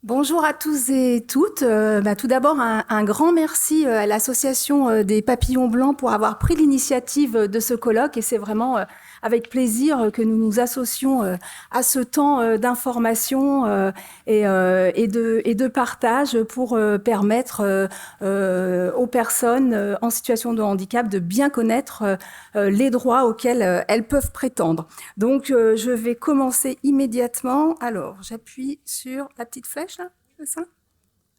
Bonjour à tous et toutes. Tout d'abord, un grand merci à l'association des Papillons Blancs pour avoir pris l'initiative de ce colloque et c'est vraiment avec plaisir que nous nous associons à ce temps d'information et de partage pour permettre aux personnes en situation de handicap de bien connaître les droits auxquels elles peuvent prétendre. Donc, je vais commencer immédiatement. Alors, j'appuie sur la petite flèche, là, c'est ça ?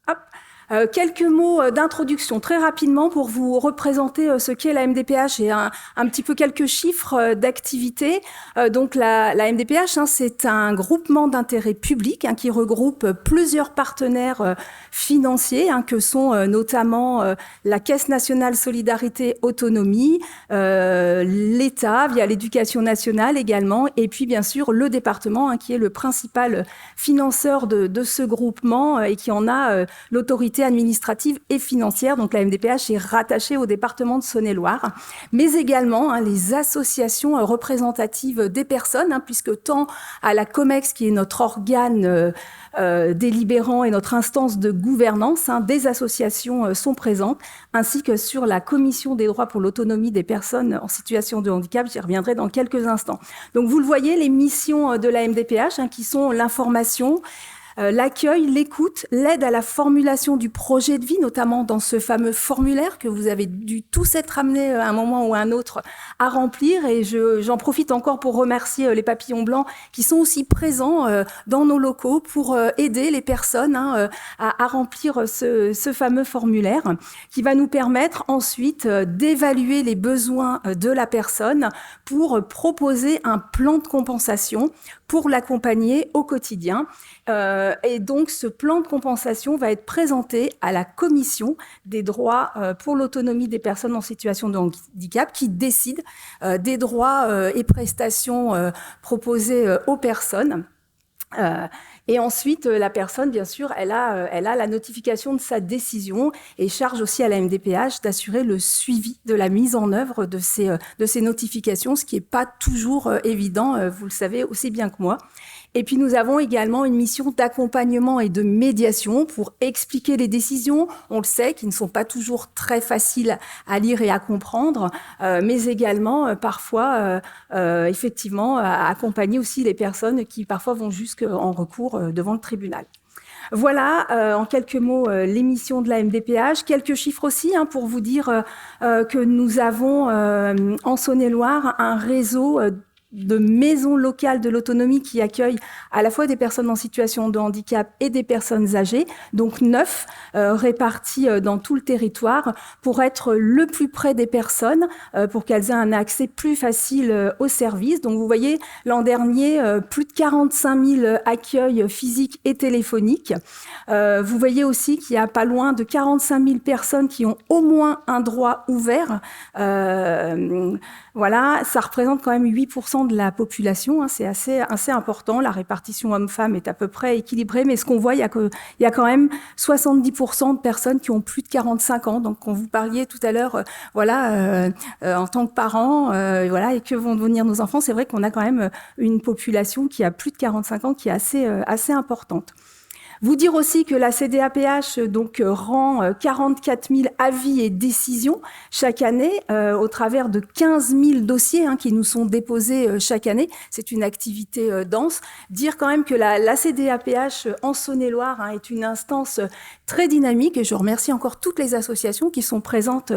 Hop. Quelques mots d'introduction très rapidement pour vous représenter ce qu'est la MDPH et un petit peu quelques chiffres d'activité. Donc la MDPH, c'est un groupement d'intérêt public qui regroupe plusieurs partenaires financiers que sont notamment la Caisse nationale solidarité autonomie, l'État via l'éducation nationale également, et puis bien sûr le département qui est le principal financeur de ce groupement et qui en a l'autorité administrative et financière. Donc la MDPH est rattachée au département de Saône-et-Loire, mais également les associations représentatives des personnes, puisque tant à la COMEX, qui est notre organe délibérant et notre instance de gouvernance, des associations sont présentes, ainsi que sur la Commission des droits pour l'autonomie des personnes en situation de handicap. J'y reviendrai dans quelques instants. Donc vous le voyez, les missions de la MDPH, qui sont l'information, l'accueil, l'écoute, l'aide à la formulation du projet de vie, notamment dans ce fameux formulaire que vous avez dû tous être amenés à un moment ou à un autre à remplir. Et j'en profite encore pour remercier les Papillons Blancs qui sont aussi présents dans nos locaux pour aider les personnes à remplir ce fameux formulaire qui va nous permettre ensuite d'évaluer les besoins de la personne pour proposer un plan de compensation pour l'accompagner au quotidien. Et donc, ce plan de compensation va être présenté à la Commission des droits pour l'autonomie des personnes en situation de handicap qui décide des droits et prestations proposés aux personnes. Et ensuite, la personne, bien sûr, elle a la notification de sa décision et charge aussi à la MDPH d'assurer le suivi de la mise en œuvre de ces notifications, ce qui n'est pas toujours évident, vous le savez aussi bien que moi. Et puis, nous avons également une mission d'accompagnement et de médiation pour expliquer les décisions. On le sait, qui ne sont pas toujours très faciles à lire et à comprendre, mais également, parfois, effectivement, accompagner aussi les personnes qui, parfois, vont jusqu'en recours devant le tribunal. Voilà, en quelques mots, l'émission de la MDPH. Quelques chiffres aussi pour vous dire que nous avons en Saône-et-Loire un réseau de maisons locales de l'autonomie qui accueillent à la fois des personnes en situation de handicap et des personnes âgées, donc 9 répartis dans tout le territoire pour être le plus près des personnes, pour qu'elles aient un accès plus facile aux services. Donc vous voyez, l'an dernier, plus de 45 000 accueils physiques et téléphoniques. Vous voyez aussi qu'il y a pas loin de 45 000 personnes qui ont au moins un droit ouvert. Voilà, ça représente quand même 8% de la population, c'est assez important. La répartition homme-femme est à peu près équilibrée, mais ce qu'on voit, il y a quand même 70% de personnes qui ont plus de 45 ans. Donc, quand vous parliez tout à l'heure, en tant que parents, et que vont devenir nos enfants, c'est vrai qu'on a quand même une population qui a plus de 45 ans, qui est assez importante. Vous dire aussi que la CDAPH rend 44 000 avis et décisions chaque année au travers de 15 000 dossiers qui nous sont déposés chaque année. C'est une activité dense. Dire quand même que la CDAPH en Saône-et-Loire est une instance très dynamique et je remercie encore toutes les associations qui sont présentes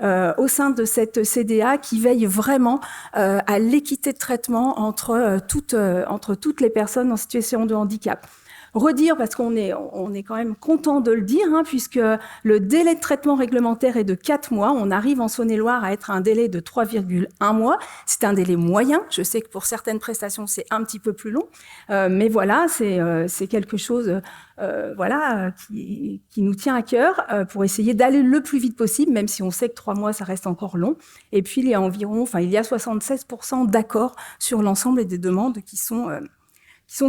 au sein de cette CDA qui veillent vraiment à l'équité de traitement entre toutes les personnes en situation de handicap. Redire, parce qu'on est quand même content de le dire, puisque le délai de traitement réglementaire est de 4 mois. On arrive en Saône-et-Loire à être à un délai de 3,1 mois. C'est un délai moyen. Je sais que pour certaines prestations, c'est un petit peu plus long. Mais voilà, c'est quelque chose qui nous tient à cœur pour essayer d'aller le plus vite possible, même si on sait que 3 mois, ça reste encore long. Et puis, il y a 76% d'accords sur l'ensemble des demandes qui sont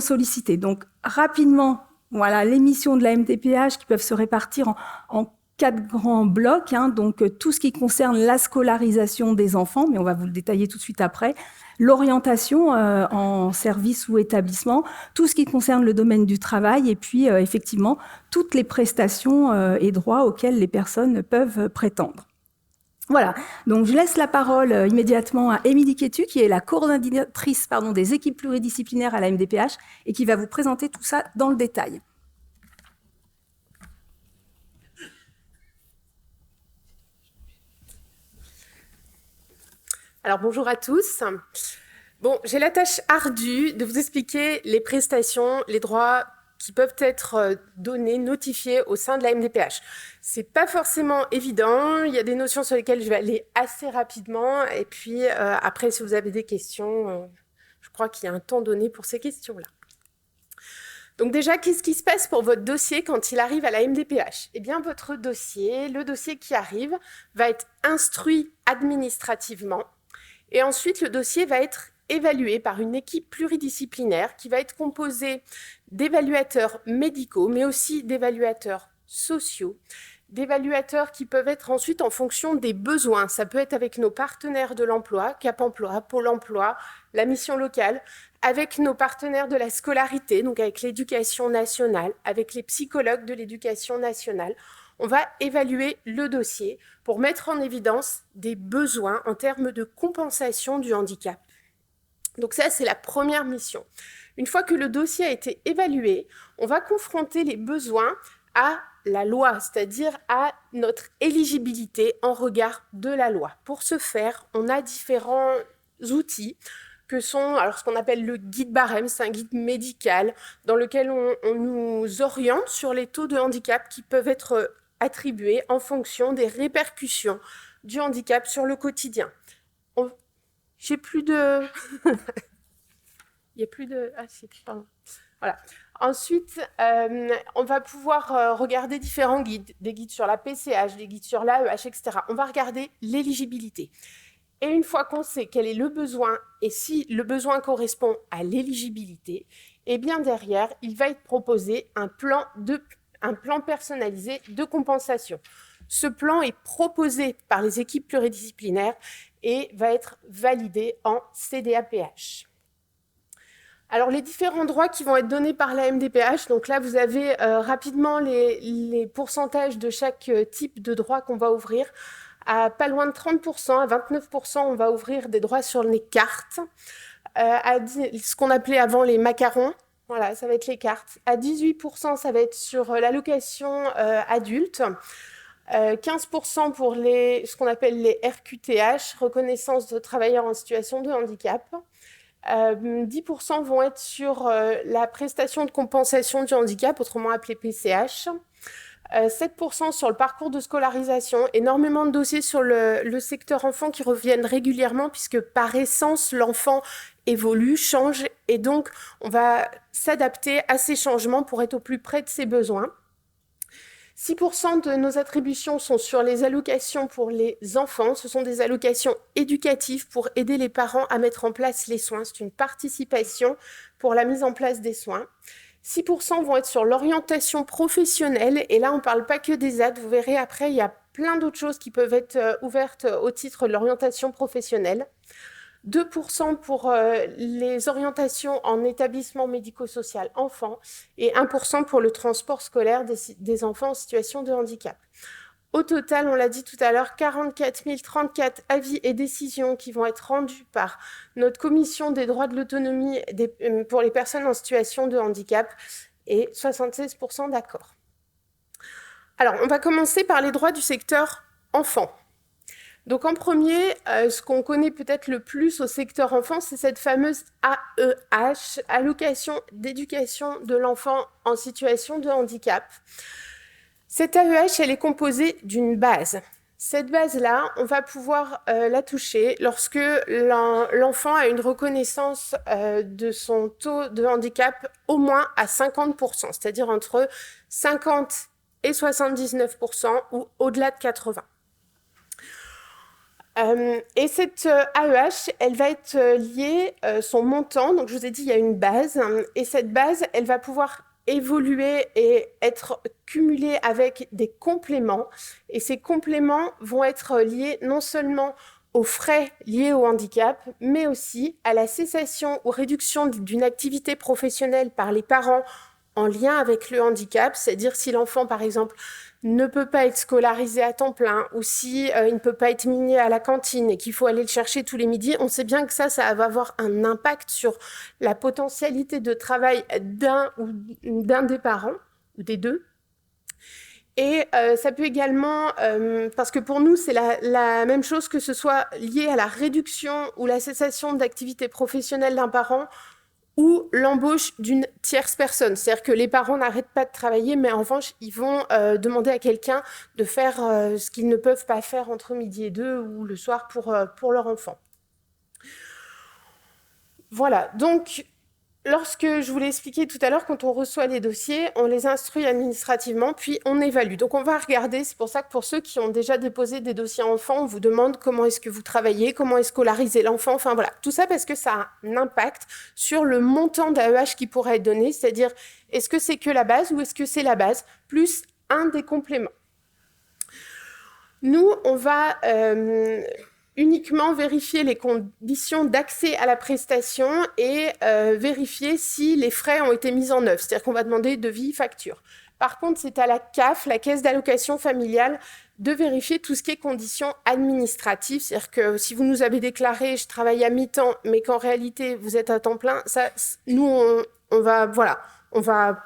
sollicitées. Donc, rapidement, voilà, les missions de la MDPH qui peuvent se répartir en 4 grands blocs, hein, donc tout ce qui concerne la scolarisation des enfants, mais on va vous le détailler tout de suite après, l'orientation en service ou établissement, tout ce qui concerne le domaine du travail et puis effectivement toutes les prestations et droits auxquels les personnes peuvent prétendre. Voilà, donc je laisse la parole immédiatement à Émilie Quétu, qui est la coordinatrice des équipes pluridisciplinaires à la MDPH et qui va vous présenter tout ça dans le détail. Alors bonjour à tous. Bon, j'ai la tâche ardue de vous expliquer les prestations, les droits qui peuvent être donnés, notifiés au sein de la MDPH. C'est pas forcément évident, il y a des notions sur lesquelles je vais aller assez rapidement, et puis après, si vous avez des questions, je crois qu'il y a un temps donné pour ces questions-là. Donc déjà, qu'est-ce qui se passe pour votre dossier quand il arrive à la MDPH? Eh bien, votre dossier, le dossier qui arrive, va être instruit administrativement, et ensuite, le dossier va être évalué par une équipe pluridisciplinaire qui va être composée d'évaluateurs médicaux, mais aussi d'évaluateurs sociaux, d'évaluateurs qui peuvent être ensuite en fonction des besoins. Ça peut être avec nos partenaires de l'emploi, Cap Emploi, Pôle Emploi, la mission locale, avec nos partenaires de la scolarité, donc avec l'éducation nationale, avec les psychologues de l'éducation nationale. On va évaluer le dossier pour mettre en évidence des besoins en termes de compensation du handicap. Donc ça, c'est la première mission. Une fois que le dossier a été évalué, on va confronter les besoins à la loi, c'est-à-dire à notre éligibilité en regard de la loi. Pour ce faire, on a différents outils que sont alors ce qu'on appelle le guide barème, c'est un guide médical dans lequel on nous oriente sur les taux de handicap qui peuvent être attribués en fonction des répercussions du handicap sur le quotidien. J'ai plus de... Il n'y a plus de... Ah si, pardon. Voilà. Ensuite, on va pouvoir regarder différents guides, des guides sur la PCH, des guides sur l'AEH, etc. On va regarder l'éligibilité. Et une fois qu'on sait quel est le besoin et si le besoin correspond à l'éligibilité, eh bien derrière, il va être proposé un plan personnalisé de compensation. Ce plan est proposé par les équipes pluridisciplinaires et va être validé en CDAPH. Alors, les différents droits qui vont être donnés par la MDPH, donc là, vous avez rapidement les pourcentages de chaque type de droit qu'on va ouvrir. À pas loin de 30%, à 29%, on va ouvrir des droits sur les cartes. À ce qu'on appelait avant les macarons, voilà, ça va être les cartes. À 18%, ça va être sur l'allocation adulte. 15% pour ce qu'on appelle les RQTH, reconnaissance de travailleurs en situation de handicap. 10% vont être sur la prestation de compensation du handicap, autrement appelée PCH. 7% sur le parcours de scolarisation, énormément de dossiers sur le secteur enfant qui reviennent régulièrement puisque par essence, l'enfant évolue, change et donc on va s'adapter à ces changements pour être au plus près de ses besoins. 6% de nos attributions sont sur les allocations pour les enfants. Ce sont des allocations éducatives pour aider les parents à mettre en place les soins. C'est une participation pour la mise en place des soins. 6% vont être sur l'orientation professionnelle. Et là, on ne parle pas que des aides. Vous verrez après, il y a plein d'autres choses qui peuvent être ouvertes au titre de l'orientation professionnelle. 2% pour les orientations en établissement médico-social enfants et 1% pour le transport scolaire des enfants en situation de handicap. Au total, on l'a dit tout à l'heure, 44 034 avis et décisions qui vont être rendus par notre commission des droits de l'autonomie pour les personnes en situation de handicap et 76% d'accord. Alors, on va commencer par les droits du secteur enfant. Donc en premier, ce qu'on connaît peut-être le plus au secteur enfant, c'est cette fameuse AEH, allocation d'éducation de l'enfant en situation de handicap. Cette AEH, elle est composée d'une base. Cette base-là, on va pouvoir la toucher lorsque l'enfant a une reconnaissance de son taux de handicap au moins à 50%, c'est-à-dire entre 50 et 79% ou au-delà de 80%. Et cette AEH, elle va être liée, son montant, donc je vous ai dit, il y a une base, et cette base, elle va pouvoir évoluer et être cumulés avec des compléments. Et ces compléments vont être liés non seulement aux frais liés au handicap, mais aussi à la cessation ou réduction d'une activité professionnelle par les parents en lien avec le handicap, c'est-à-dire si l'enfant, par exemple, ne peut pas être scolarisé à temps plein ou si il ne peut pas être minier à la cantine et qu'il faut aller le chercher tous les midis, on sait bien que ça va avoir un impact sur la potentialité de travail d'un des parents ou des deux. Et ça peut également, parce que pour nous, c'est la même chose que ce soit lié à la réduction ou la cessation d'activité professionnelle d'un parent ou l'embauche d'une tierce personne. C'est-à-dire que les parents n'arrêtent pas de travailler, mais en revanche, ils vont demander à quelqu'un de faire ce qu'ils ne peuvent pas faire entre midi et 2 ou le soir pour leur enfant. Voilà, donc lorsque je vous l'ai expliqué tout à l'heure, quand on reçoit les dossiers, on les instruit administrativement, puis on évalue. Donc on va regarder, c'est pour ça que pour ceux qui ont déjà déposé des dossiers enfants, on vous demande comment est-ce que vous travaillez, comment est scolarisé l'enfant, enfin voilà. Tout ça parce que ça a un impact sur le montant d'AEH qui pourrait être donné, c'est-à-dire est-ce que c'est que la base ou est-ce que c'est la base, plus un des compléments. Nous, on va uniquement vérifier les conditions d'accès à la prestation et vérifier si les frais ont été mis en œuvre. C'est-à-dire qu'on va demander devis, facture. Par contre, c'est à la CAF, la Caisse d'allocation familiale, de vérifier tout ce qui est conditions administratives. C'est-à-dire que si vous nous avez déclaré « je travaille à mi-temps », mais qu'en réalité, vous êtes à temps plein, ça, nous, on va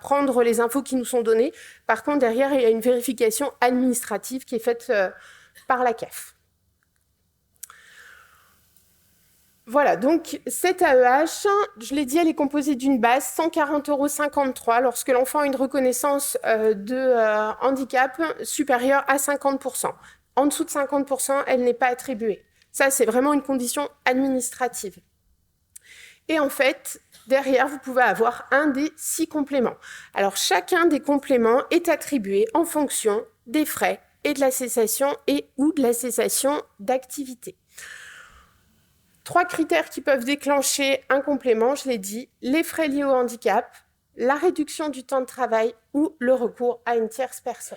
prendre les infos qui nous sont données. Par contre, derrière, il y a une vérification administrative qui est faite par la CAF. Voilà, donc cette AEH, je l'ai dit, elle est composée d'une base, 140,53 € lorsque l'enfant a une reconnaissance de handicap supérieure à 50%. En dessous de 50%, elle n'est pas attribuée. Ça, c'est vraiment une condition administrative. Et en fait, derrière, vous pouvez avoir un des 6 compléments. Alors, chacun des compléments est attribué en fonction des frais et de la cessation et ou de la cessation d'activité. 3 critères qui peuvent déclencher un complément, je l'ai dit, les frais liés au handicap, la réduction du temps de travail ou le recours à une tierce personne.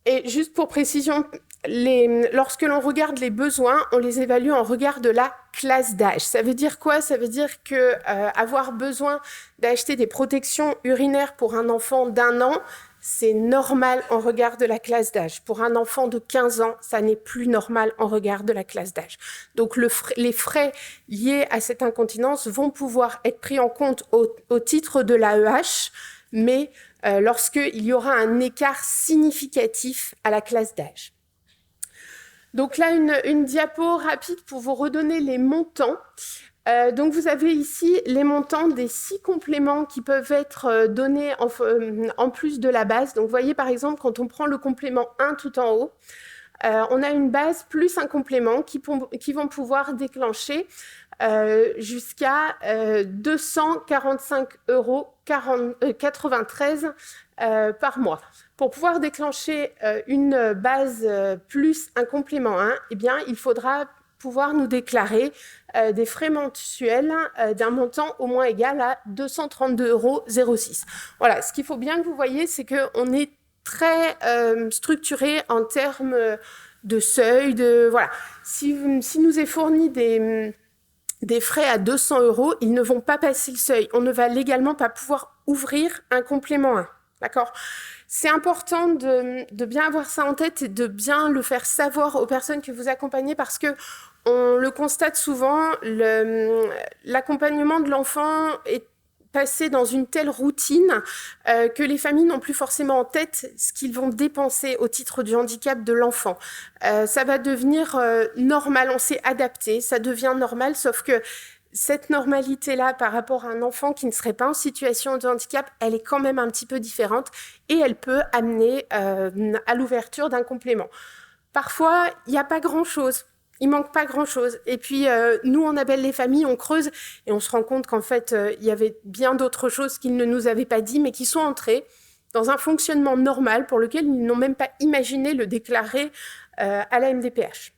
Et juste pour précision, lorsque l'on regarde les besoins, on les évalue en regard de la classe d'âge. Ça veut dire quoi? Ça veut dire que avoir besoin d'acheter des protections urinaires pour un enfant d'1 an, c'est normal en regard de la classe d'âge. Pour un enfant de 15 ans, ça n'est plus normal en regard de la classe d'âge. Donc les frais liés à cette incontinence vont pouvoir être pris en compte au titre de l'AEH, mais lorsqu'il y aura un écart significatif à la classe d'âge. Donc là, une diapo rapide pour vous redonner les montants. Donc vous avez ici les montants des 6 compléments qui peuvent être donnés en plus de la base. Donc vous voyez par exemple, quand on prend le complément 1 tout en haut, on a une base plus un complément qui vont pouvoir déclencher jusqu'à 245,93 € par mois. Pour pouvoir déclencher une base plus un complément 1, eh bien, il faudra pouvoir nous déclarer des frais mensuels d'un montant au moins égal à 232,06 €. Voilà, ce qu'il faut bien que vous voyez, c'est qu'on est très structuré en termes de seuil, voilà. Si nous est fourni des frais à 200 €, ils ne vont pas passer le seuil. On ne va légalement pas pouvoir ouvrir un complément 1. D'accord ? C'est important de bien avoir ça en tête et de bien le faire savoir aux personnes que vous accompagnez parce que on le constate souvent, l'accompagnement de l'enfant est passé dans une telle routine que les familles n'ont plus forcément en tête ce qu'ils vont dépenser au titre du handicap de l'enfant. Ça va devenir normal, on s'est adapté, ça devient normal, sauf que cette normalité-là par rapport à un enfant qui ne serait pas en situation de handicap, elle est quand même un petit peu différente et elle peut amener à l'ouverture d'un complément. Parfois, il n'y a pas grand-chose. Il manque pas grand-chose. Et puis, nous, on appelle les familles, on creuse et on se rend compte qu'en fait, il y avait bien d'autres choses qu'ils ne nous avaient pas dit, mais qui sont entrées dans un fonctionnement normal pour lequel ils n'ont même pas imaginé le déclarer à la MDPH.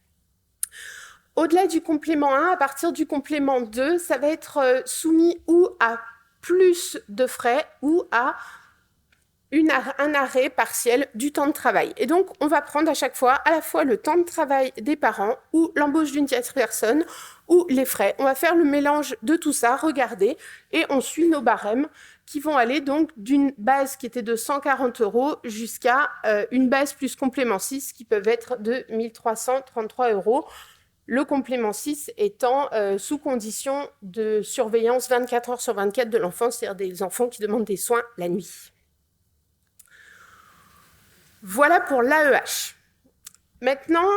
Au-delà du complément 1, à partir du complément 2, ça va être soumis ou à plus de frais ou à un arrêt partiel du temps de travail. Et donc, on va prendre à chaque fois à la fois le temps de travail des parents ou l'embauche d'une tierce personne ou les frais. On va faire le mélange de tout ça, regarder, et on suit nos barèmes qui vont aller donc d'une base qui était de 140 € jusqu'à une base plus complément 6 qui peuvent être de 1333 €. Le complément 6 étant sous condition de surveillance 24 heures sur 24 de l'enfant, c'est-à-dire des enfants qui demandent des soins la nuit. Voilà pour l'AEH. Maintenant,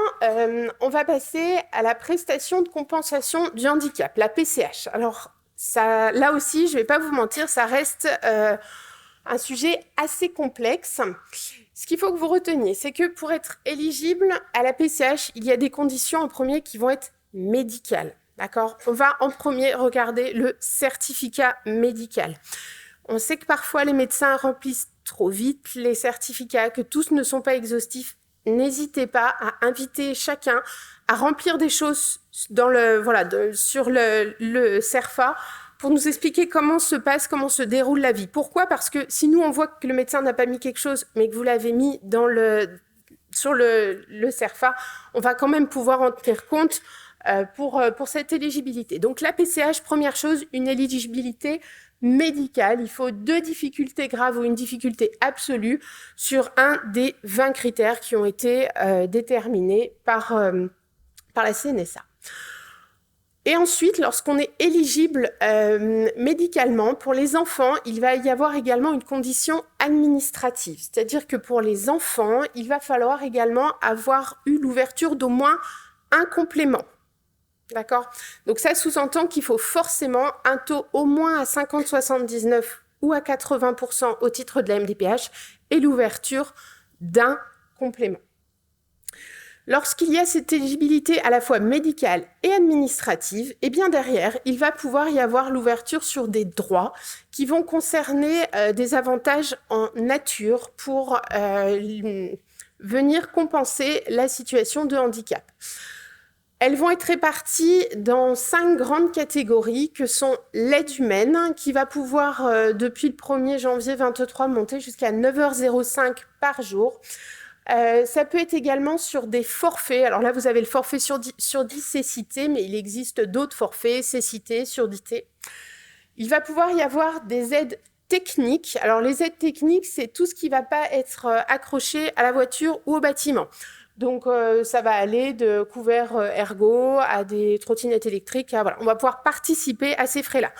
on va passer à la prestation de compensation du handicap, la PCH. Alors, ça, là aussi, je ne vais pas vous mentir, ça reste un sujet assez complexe. Ce qu'il faut que vous reteniez, c'est que pour être éligible à la PCH, il y a des conditions en premier qui vont être médicales. D'accord ? On va en premier regarder le certificat médical. On sait que parfois les médecins remplissent trop vite les certificats, que tous ne sont pas exhaustifs. N'hésitez pas à inviter chacun à remplir des choses sur le CERFA pour nous expliquer comment se déroule la vie. Pourquoi ? Parce que si nous, on voit que le médecin n'a pas mis quelque chose, mais que vous l'avez mis sur le CERFA, on va quand même pouvoir en tenir compte pour cette éligibilité. Donc la PCH, première chose, une éligibilité médicale. Il faut 2 difficultés graves ou une difficulté absolue sur un des 20 critères qui ont été déterminés par la CNSA. Et ensuite, lorsqu'on est éligible médicalement, pour les enfants, il va y avoir également une condition administrative. C'est-à-dire que pour les enfants, il va falloir également avoir eu l'ouverture d'au moins un complément. D'accord ? Donc ça sous-entend qu'il faut forcément un taux au moins à 50-79 ou à 80% au titre de la MDPH et l'ouverture d'un complément. Lorsqu'il y a cette éligibilité à la fois médicale et administrative, eh bien derrière, il va pouvoir y avoir l'ouverture sur des droits qui vont concerner des avantages en nature pour venir compenser la situation de handicap. Elles vont être réparties dans 5 grandes catégories que sont l'aide humaine, qui va pouvoir, depuis le 1er janvier 2023, monter jusqu'à 9h05 par jour. Ça peut être également sur des forfaits. Alors là, vous avez le forfait surdité cécité, mais il existe d'autres forfaits, cécité, surdité. Il va pouvoir y avoir des aides techniques. Alors les aides techniques, c'est tout ce qui ne va pas être accroché à la voiture ou au bâtiment. Donc, ça va aller de couverts ergo à des trottinettes électriques. Voilà. On va pouvoir participer à ces frais-là.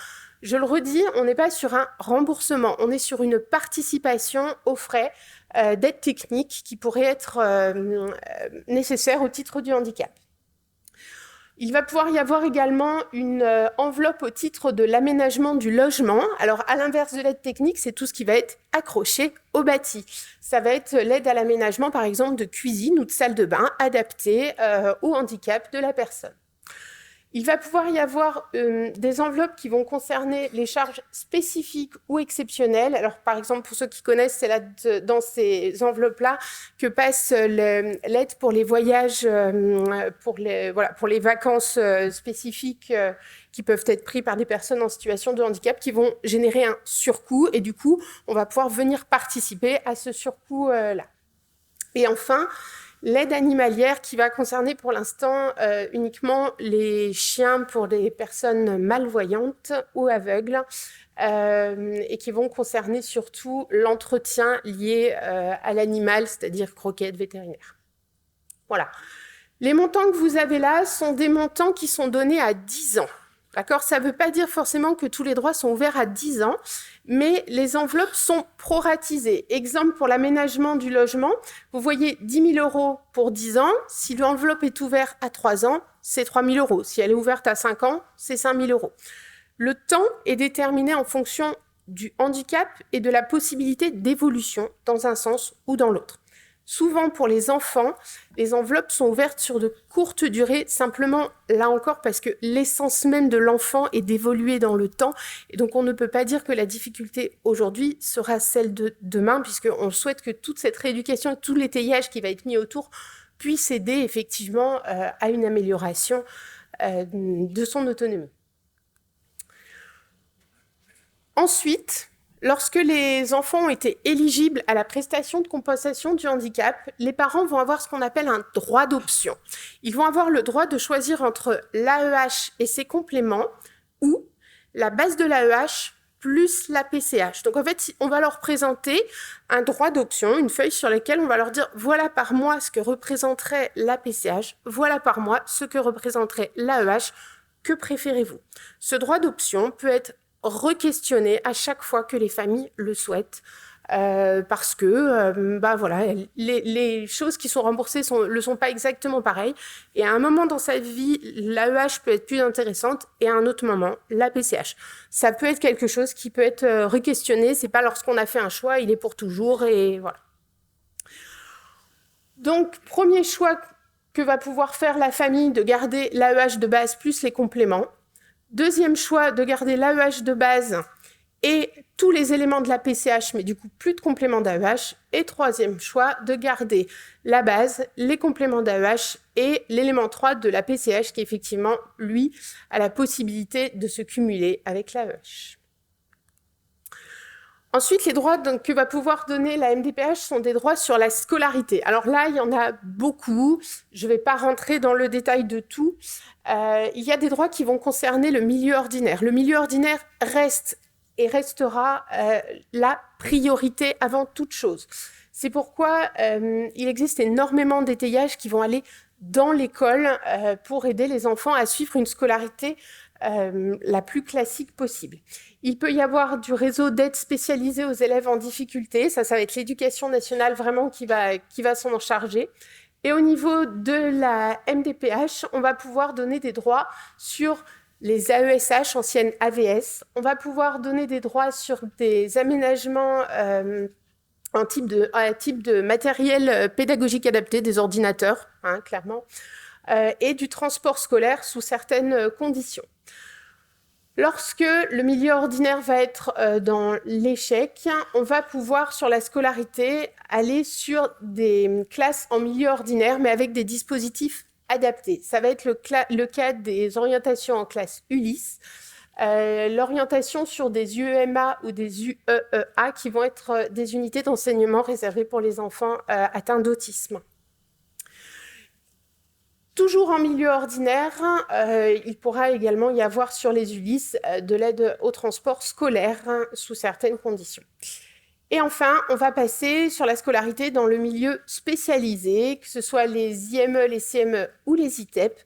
Je le redis, on n'est pas sur un remboursement, on est sur une participation aux frais d'aide technique qui pourraient être nécessaires au titre du handicap. Il va pouvoir y avoir également une enveloppe au titre de l'aménagement du logement. Alors, à l'inverse de l'aide technique, c'est tout ce qui va être accroché au bâti. Ça va être l'aide à l'aménagement, par exemple, de cuisine ou de salle de bain adaptée au handicap de la personne. Il va pouvoir y avoir des enveloppes qui vont concerner les charges spécifiques ou exceptionnelles. Alors, par exemple, pour ceux qui connaissent, c'est là dans ces enveloppes-là que passe l'aide pour les voyages, pour les vacances spécifiques qui peuvent être prises par des personnes en situation de handicap qui vont générer un surcoût. Et du coup, on va pouvoir venir participer à ce surcoût-là. Et enfin, l'aide animalière qui va concerner pour l'instant uniquement les chiens pour les personnes malvoyantes ou aveugles et qui vont concerner surtout l'entretien lié à l'animal, c'est-à-dire croquettes vétérinaires. Voilà. Les montants que vous avez là sont des montants qui sont donnés à 10 ans. D'accord ? Ça ne veut pas dire forcément que tous les droits sont ouverts à 10 ans, mais les enveloppes sont proratisées. Exemple pour l'aménagement du logement, vous voyez 10 000 € pour 10 ans. Si l'enveloppe est ouverte à 3 ans, c'est 3 000 €. Si elle est ouverte à 5 ans, c'est 5 000 €. Le temps est déterminé en fonction du handicap et de la possibilité d'évolution dans un sens ou dans l'autre. Souvent, pour les enfants, les enveloppes sont ouvertes sur de courtes durées, simplement, là encore, parce que l'essence même de l'enfant est d'évoluer dans le temps. Et donc, on ne peut pas dire que la difficulté aujourd'hui sera celle de demain, puisqu'on souhaite que toute cette rééducation et tout l'étayage qui va être mis autour puisse aider effectivement à une amélioration de son autonomie. Ensuite, lorsque les enfants ont été éligibles à la prestation de compensation du handicap, les parents vont avoir ce qu'on appelle un droit d'option. Ils vont avoir le droit de choisir entre l'AEH et ses compléments ou la base de l'AEH plus la PCH. Donc en fait, on va leur présenter un droit d'option, une feuille sur laquelle on va leur dire voilà par mois ce que représenterait la PCH, voilà par mois ce que représenterait l'AEH, que préférez-vous? Ce droit d'option peut être re-questionné à chaque fois que les familles le souhaitent. Parce que voilà, les choses qui sont remboursées le sont pas exactement pareilles. Et à un moment dans sa vie, l'AEH peut être plus intéressante et à un autre moment, la PCH. Ça peut être quelque chose qui peut être re-questionné. C'est pas lorsqu'on a fait un choix, il est pour toujours et voilà. Donc, premier choix que va pouvoir faire la famille, de garder l'AEH de base plus les compléments. Deuxième choix, de garder l'AEH de base et tous les éléments de la PCH, mais du coup plus de compléments d'AEH. Et troisième choix, de garder la base, les compléments d'AEH et l'élément 3 de la PCH qui effectivement, lui, a la possibilité de se cumuler avec l'AEH. Ensuite, les droits que va pouvoir donner la MDPH sont des droits sur la scolarité. Alors là, il y en a beaucoup. Je ne vais pas rentrer dans le détail de tout. Il y a des droits qui vont concerner le milieu ordinaire. Le milieu ordinaire reste et restera la priorité avant toute chose. C'est pourquoi il existe énormément d'étayages qui vont aller dans l'école pour aider les enfants à suivre une scolarité la plus classique possible. Il peut y avoir du réseau d'aide spécialisée aux élèves en difficulté. Ça va être l'éducation nationale vraiment qui va s'en charger. Et au niveau de la MDPH, on va pouvoir donner des droits sur les AESH, anciennes AVS. On va pouvoir donner des droits sur des aménagements en type de matériel pédagogique adapté, des ordinateurs, clairement, et du transport scolaire sous certaines conditions. Lorsque le milieu ordinaire va être dans l'échec, on va pouvoir, sur la scolarité, aller sur des classes en milieu ordinaire, mais avec des dispositifs adaptés. Ça va être le cas des orientations en classe Ulysse, l'orientation sur des UEMA ou des UEEA, qui vont être des unités d'enseignement réservées pour les enfants atteints d'autisme. Toujours en milieu ordinaire, il pourra également y avoir sur les Ulysses de l'aide au transport scolaire sous certaines conditions. Et enfin, on va passer sur la scolarité dans le milieu spécialisé, que ce soit les IME, les CME ou les ITEP.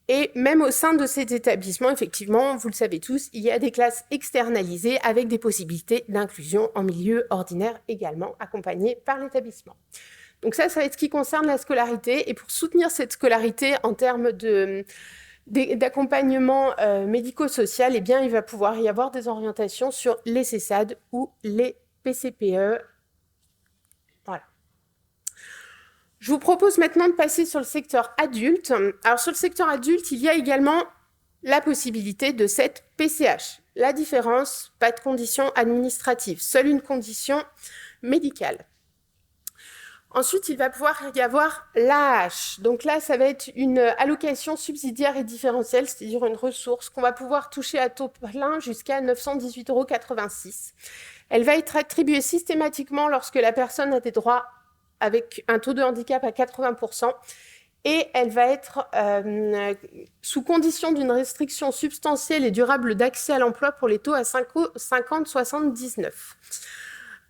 Et même au sein de ces établissements, effectivement, vous le savez tous, il y a des classes externalisées avec des possibilités d'inclusion en milieu ordinaire également, accompagnées par l'établissement. Donc ça va être ce qui concerne la scolarité. Et pour soutenir cette scolarité en termes d'accompagnement médico-social, eh bien, il va pouvoir y avoir des orientations sur les CESAD ou les PCPE. Voilà. Je vous propose maintenant de passer sur le secteur adulte. Alors, sur le secteur adulte, il y a également la possibilité de cette PCH. La différence, pas de condition administrative, seule une condition médicale. Ensuite, il va pouvoir y avoir l'AAH. Donc là, ça va être une allocation subsidiaire et différentielle, c'est-à-dire une ressource qu'on va pouvoir toucher à taux plein jusqu'à 918,86 €. Elle va être attribuée systématiquement lorsque la personne a des droits avec un taux de handicap à 80%. Et elle va être sous condition d'une restriction substantielle et durable d'accès à l'emploi pour les taux à 50-79.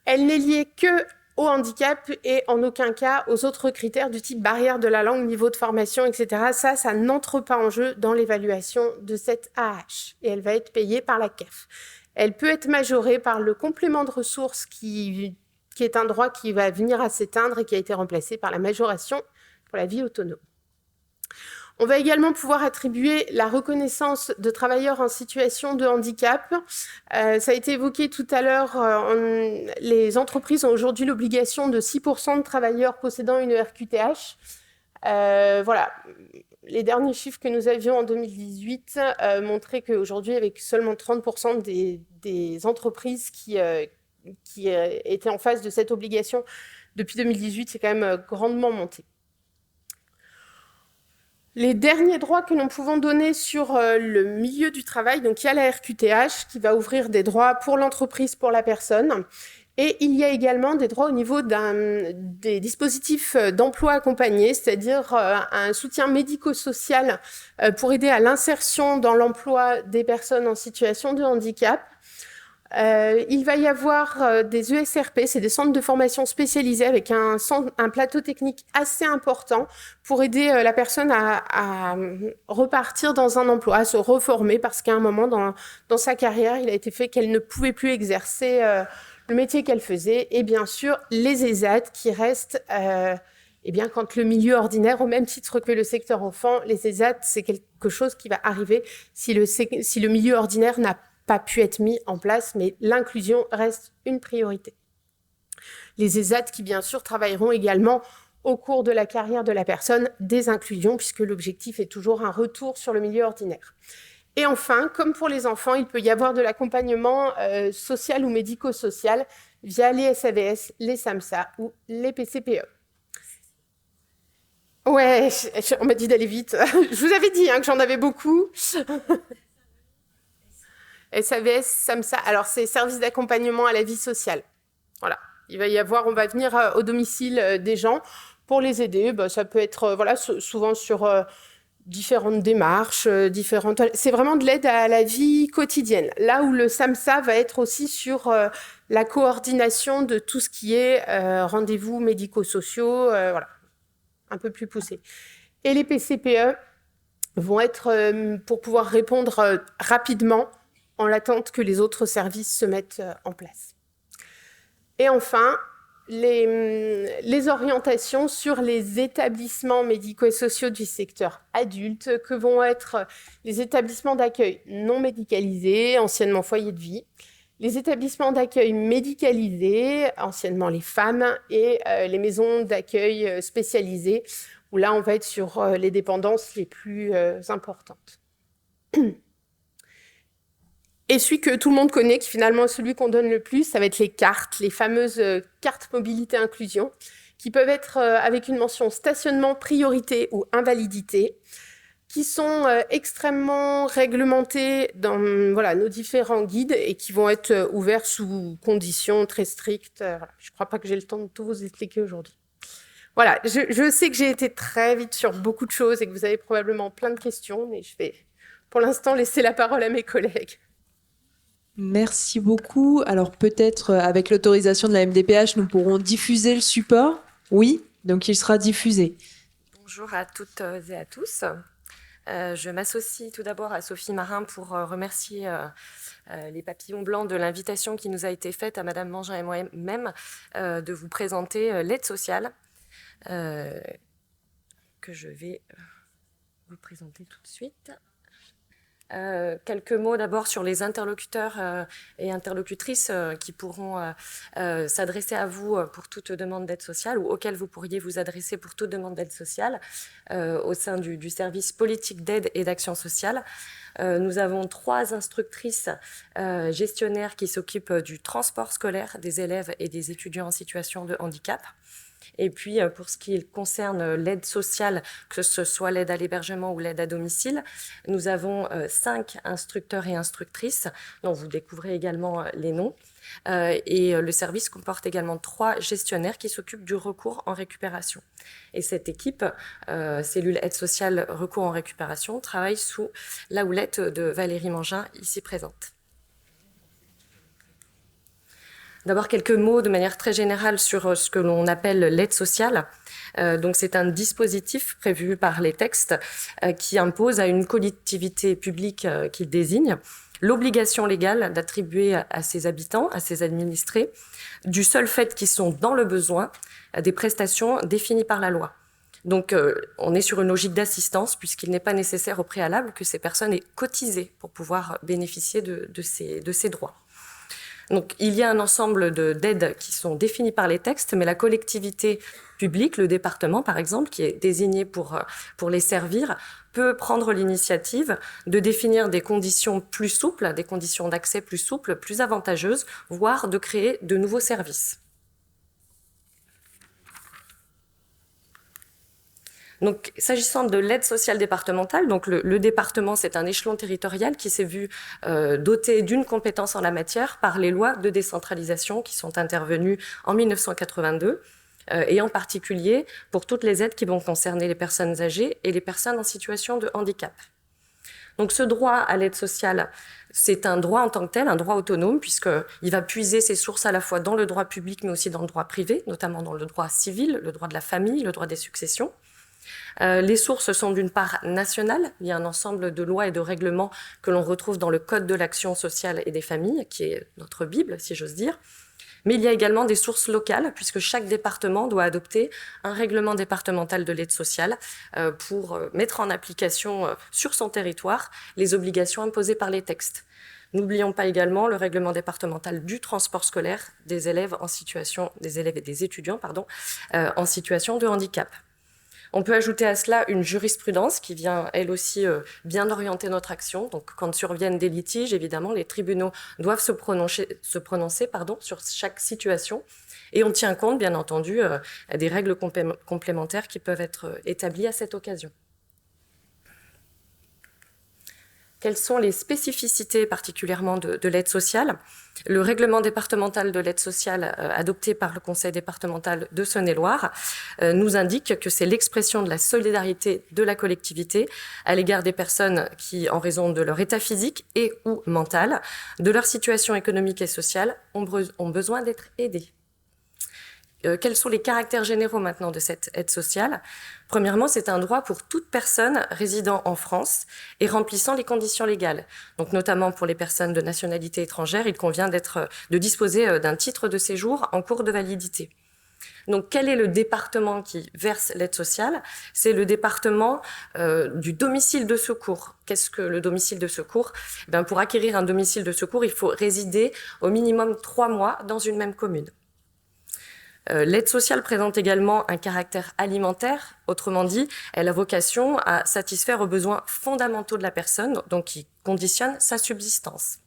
Elle n'est liée que au handicap et en aucun cas aux autres critères du type barrière de la langue, niveau de formation, etc. Ça n'entre pas en jeu dans l'évaluation de cette AAH et elle va être payée par la CAF. Elle peut être majorée par le complément de ressources qui est un droit qui va venir à s'éteindre et qui a été remplacé par la majoration pour la vie autonome. On va également pouvoir attribuer la reconnaissance de travailleurs en situation de handicap. Ça a été évoqué tout à l'heure, les entreprises ont aujourd'hui l'obligation de 6% de travailleurs possédant une RQTH. Voilà, les derniers chiffres que nous avions en 2018 montraient qu'aujourd'hui, avec seulement 30% des entreprises qui étaient en face de cette obligation depuis 2018, c'est quand même grandement monté. Les derniers droits que nous pouvons donner sur le milieu du travail, donc il y a la RQTH qui va ouvrir des droits pour l'entreprise, pour la personne. Et il y a également des droits au niveau des dispositifs d'emploi accompagné, c'est-à-dire un soutien médico-social pour aider à l'insertion dans l'emploi des personnes en situation de handicap. Il va y avoir des ESRP, c'est des centres de formation spécialisés avec un plateau technique assez important pour aider la personne à repartir dans un emploi, à se reformer, parce qu'à un moment dans sa carrière, il a été fait qu'elle ne pouvait plus exercer le métier qu'elle faisait. Et bien sûr, les ESAT qui restent, eh bien, quand le milieu ordinaire, au même titre que le secteur enfant, les ESAT, c'est quelque chose qui va arriver si le milieu ordinaire n'a pas pu être mis en place, mais l'inclusion reste une priorité. Les ESAT qui, bien sûr, travailleront également au cours de la carrière de la personne des inclusions, puisque l'objectif est toujours un retour sur le milieu ordinaire. Et enfin, comme pour les enfants, il peut y avoir de l'accompagnement social ou médico-social via les SAVS, les SAMSA ou les PCPE. Ouais, on m'a dit d'aller vite. Je vous avais dit que j'en avais beaucoup. SAVS, SAMSA, alors c'est service d'accompagnement à la vie sociale. Voilà, on va venir au domicile des gens pour les aider. Ça peut être souvent sur différentes démarches, c'est vraiment de l'aide à la vie quotidienne. Là où le SAMSA va être aussi sur la coordination de tout ce qui est rendez-vous médico-sociaux, voilà, un peu plus poussé. Et les PCPE vont être pour pouvoir répondre rapidement en l'attente que les autres services se mettent en place. Et enfin, les orientations sur les établissements médicaux et sociaux du secteur adulte, que vont être les établissements d'accueil non médicalisés, anciennement foyers de vie, les établissements d'accueil médicalisés, anciennement les femmes, et les maisons d'accueil spécialisées, où là, on va être sur les dépendances les plus importantes. Et celui que tout le monde connaît, qui finalement est celui qu'on donne le plus, ça va être les cartes, les fameuses cartes mobilité inclusion, qui peuvent être avec une mention stationnement, priorité ou invalidité, qui sont extrêmement réglementées dans nos différents guides et qui vont être ouverts sous conditions très strictes. Je ne crois pas que j'ai le temps de tout vous expliquer aujourd'hui. Voilà, je sais que j'ai été très vite sur beaucoup de choses et que vous avez probablement plein de questions, mais je vais pour l'instant laisser la parole à mes collègues. Merci beaucoup. Alors peut-être avec l'autorisation de la MDPH, nous pourrons diffuser le support. Oui, donc il sera diffusé. Bonjour à toutes et à tous. Je m'associe tout d'abord à Sophie Marin pour remercier les Papillons Blancs de l'invitation qui nous a été faite à Madame Mangin et moi-même de vous présenter l'aide sociale que je vais vous présenter tout de suite. Quelques mots d'abord sur les interlocuteurs et interlocutrices qui pourront s'adresser à vous pour toute demande d'aide sociale ou auxquels vous pourriez vous adresser pour toute demande d'aide sociale au sein du service politique d'aide et d'action sociale. Nous avons 3 instructrices gestionnaires qui s'occupent du transport scolaire des élèves et des étudiants en situation de handicap. Et puis, pour ce qui concerne l'aide sociale, que ce soit l'aide à l'hébergement ou l'aide à domicile, nous avons 5 instructeurs et instructrices, dont vous découvrez également les noms. Et le service comporte également 3 gestionnaires qui s'occupent du recours en récupération. Et cette équipe, cellule aide sociale recours en récupération, travaille sous la houlette de Valérie Mangin, ici présente. D'abord, quelques mots de manière très générale sur ce que l'on appelle l'aide sociale. Donc, c'est un dispositif prévu par les textes qui impose à une collectivité publique qu'il désigne l'obligation légale d'attribuer à ses habitants, à ses administrés, du seul fait qu'ils sont dans le besoin, des prestations définies par la loi. Donc, on est sur une logique d'assistance puisqu'il n'est pas nécessaire au préalable que ces personnes aient cotisé pour pouvoir bénéficier de ces droits. Donc, il y a un ensemble d'aides qui sont définies par les textes, mais la collectivité publique, le département par exemple, qui est désigné pour les servir, peut prendre l'initiative de définir des conditions plus souples, des conditions d'accès plus souples, plus avantageuses, voire de créer de nouveaux services. Donc, s'agissant de l'aide sociale départementale, donc le département, c'est un échelon territorial qui s'est vu doté d'une compétence en la matière par les lois de décentralisation qui sont intervenues en 1982, et en particulier pour toutes les aides qui vont concerner les personnes âgées et les personnes en situation de handicap. Donc, ce droit à l'aide sociale, c'est un droit en tant que tel, un droit autonome, puisqu'il va puiser ses sources à la fois dans le droit public, mais aussi dans le droit privé, notamment dans le droit civil, le droit de la famille, le droit des successions. Les sources sont d'une part nationales, il y a un ensemble de lois et de règlements que l'on retrouve dans le Code de l'action sociale et des familles, qui est notre Bible, si j'ose dire. Mais il y a également des sources locales, puisque chaque département doit adopter un règlement départemental de l'aide sociale pour mettre en application sur son territoire les obligations imposées par les textes. N'oublions pas également le règlement départemental du transport scolaire des élèves et des étudiants en situation de handicap. On peut ajouter à cela une jurisprudence qui vient, elle aussi, bien orienter notre action. Donc, quand surviennent des litiges, évidemment, les tribunaux doivent se prononcer sur chaque situation. Et on tient compte, bien entendu, des règles complémentaires qui peuvent être établies à cette occasion. Quelles sont les spécificités particulièrement de l'aide sociale? Le règlement départemental de l'aide sociale adopté par le Conseil départemental de Saône-et-Loire nous indique que c'est l'expression de la solidarité de la collectivité à l'égard des personnes qui, en raison de leur état physique et ou mental, de leur situation économique et sociale, ont besoin d'être aidées. Quels sont les caractères généraux maintenant de cette aide sociale? Premièrement, c'est un droit pour toute personne résidant en France et remplissant les conditions légales. Donc, notamment pour les personnes de nationalité étrangère, il convient de disposer d'un titre de séjour en cours de validité. Donc, quel est le département qui verse l'aide sociale? C'est le département du domicile de secours. Qu'est-ce que le domicile de secours? Pour acquérir un domicile de secours, il faut résider au minimum 3 mois dans une même commune. L'aide sociale présente également un caractère alimentaire, autrement dit, elle a vocation à satisfaire aux besoins fondamentaux de la personne, donc qui conditionnent sa subsistance.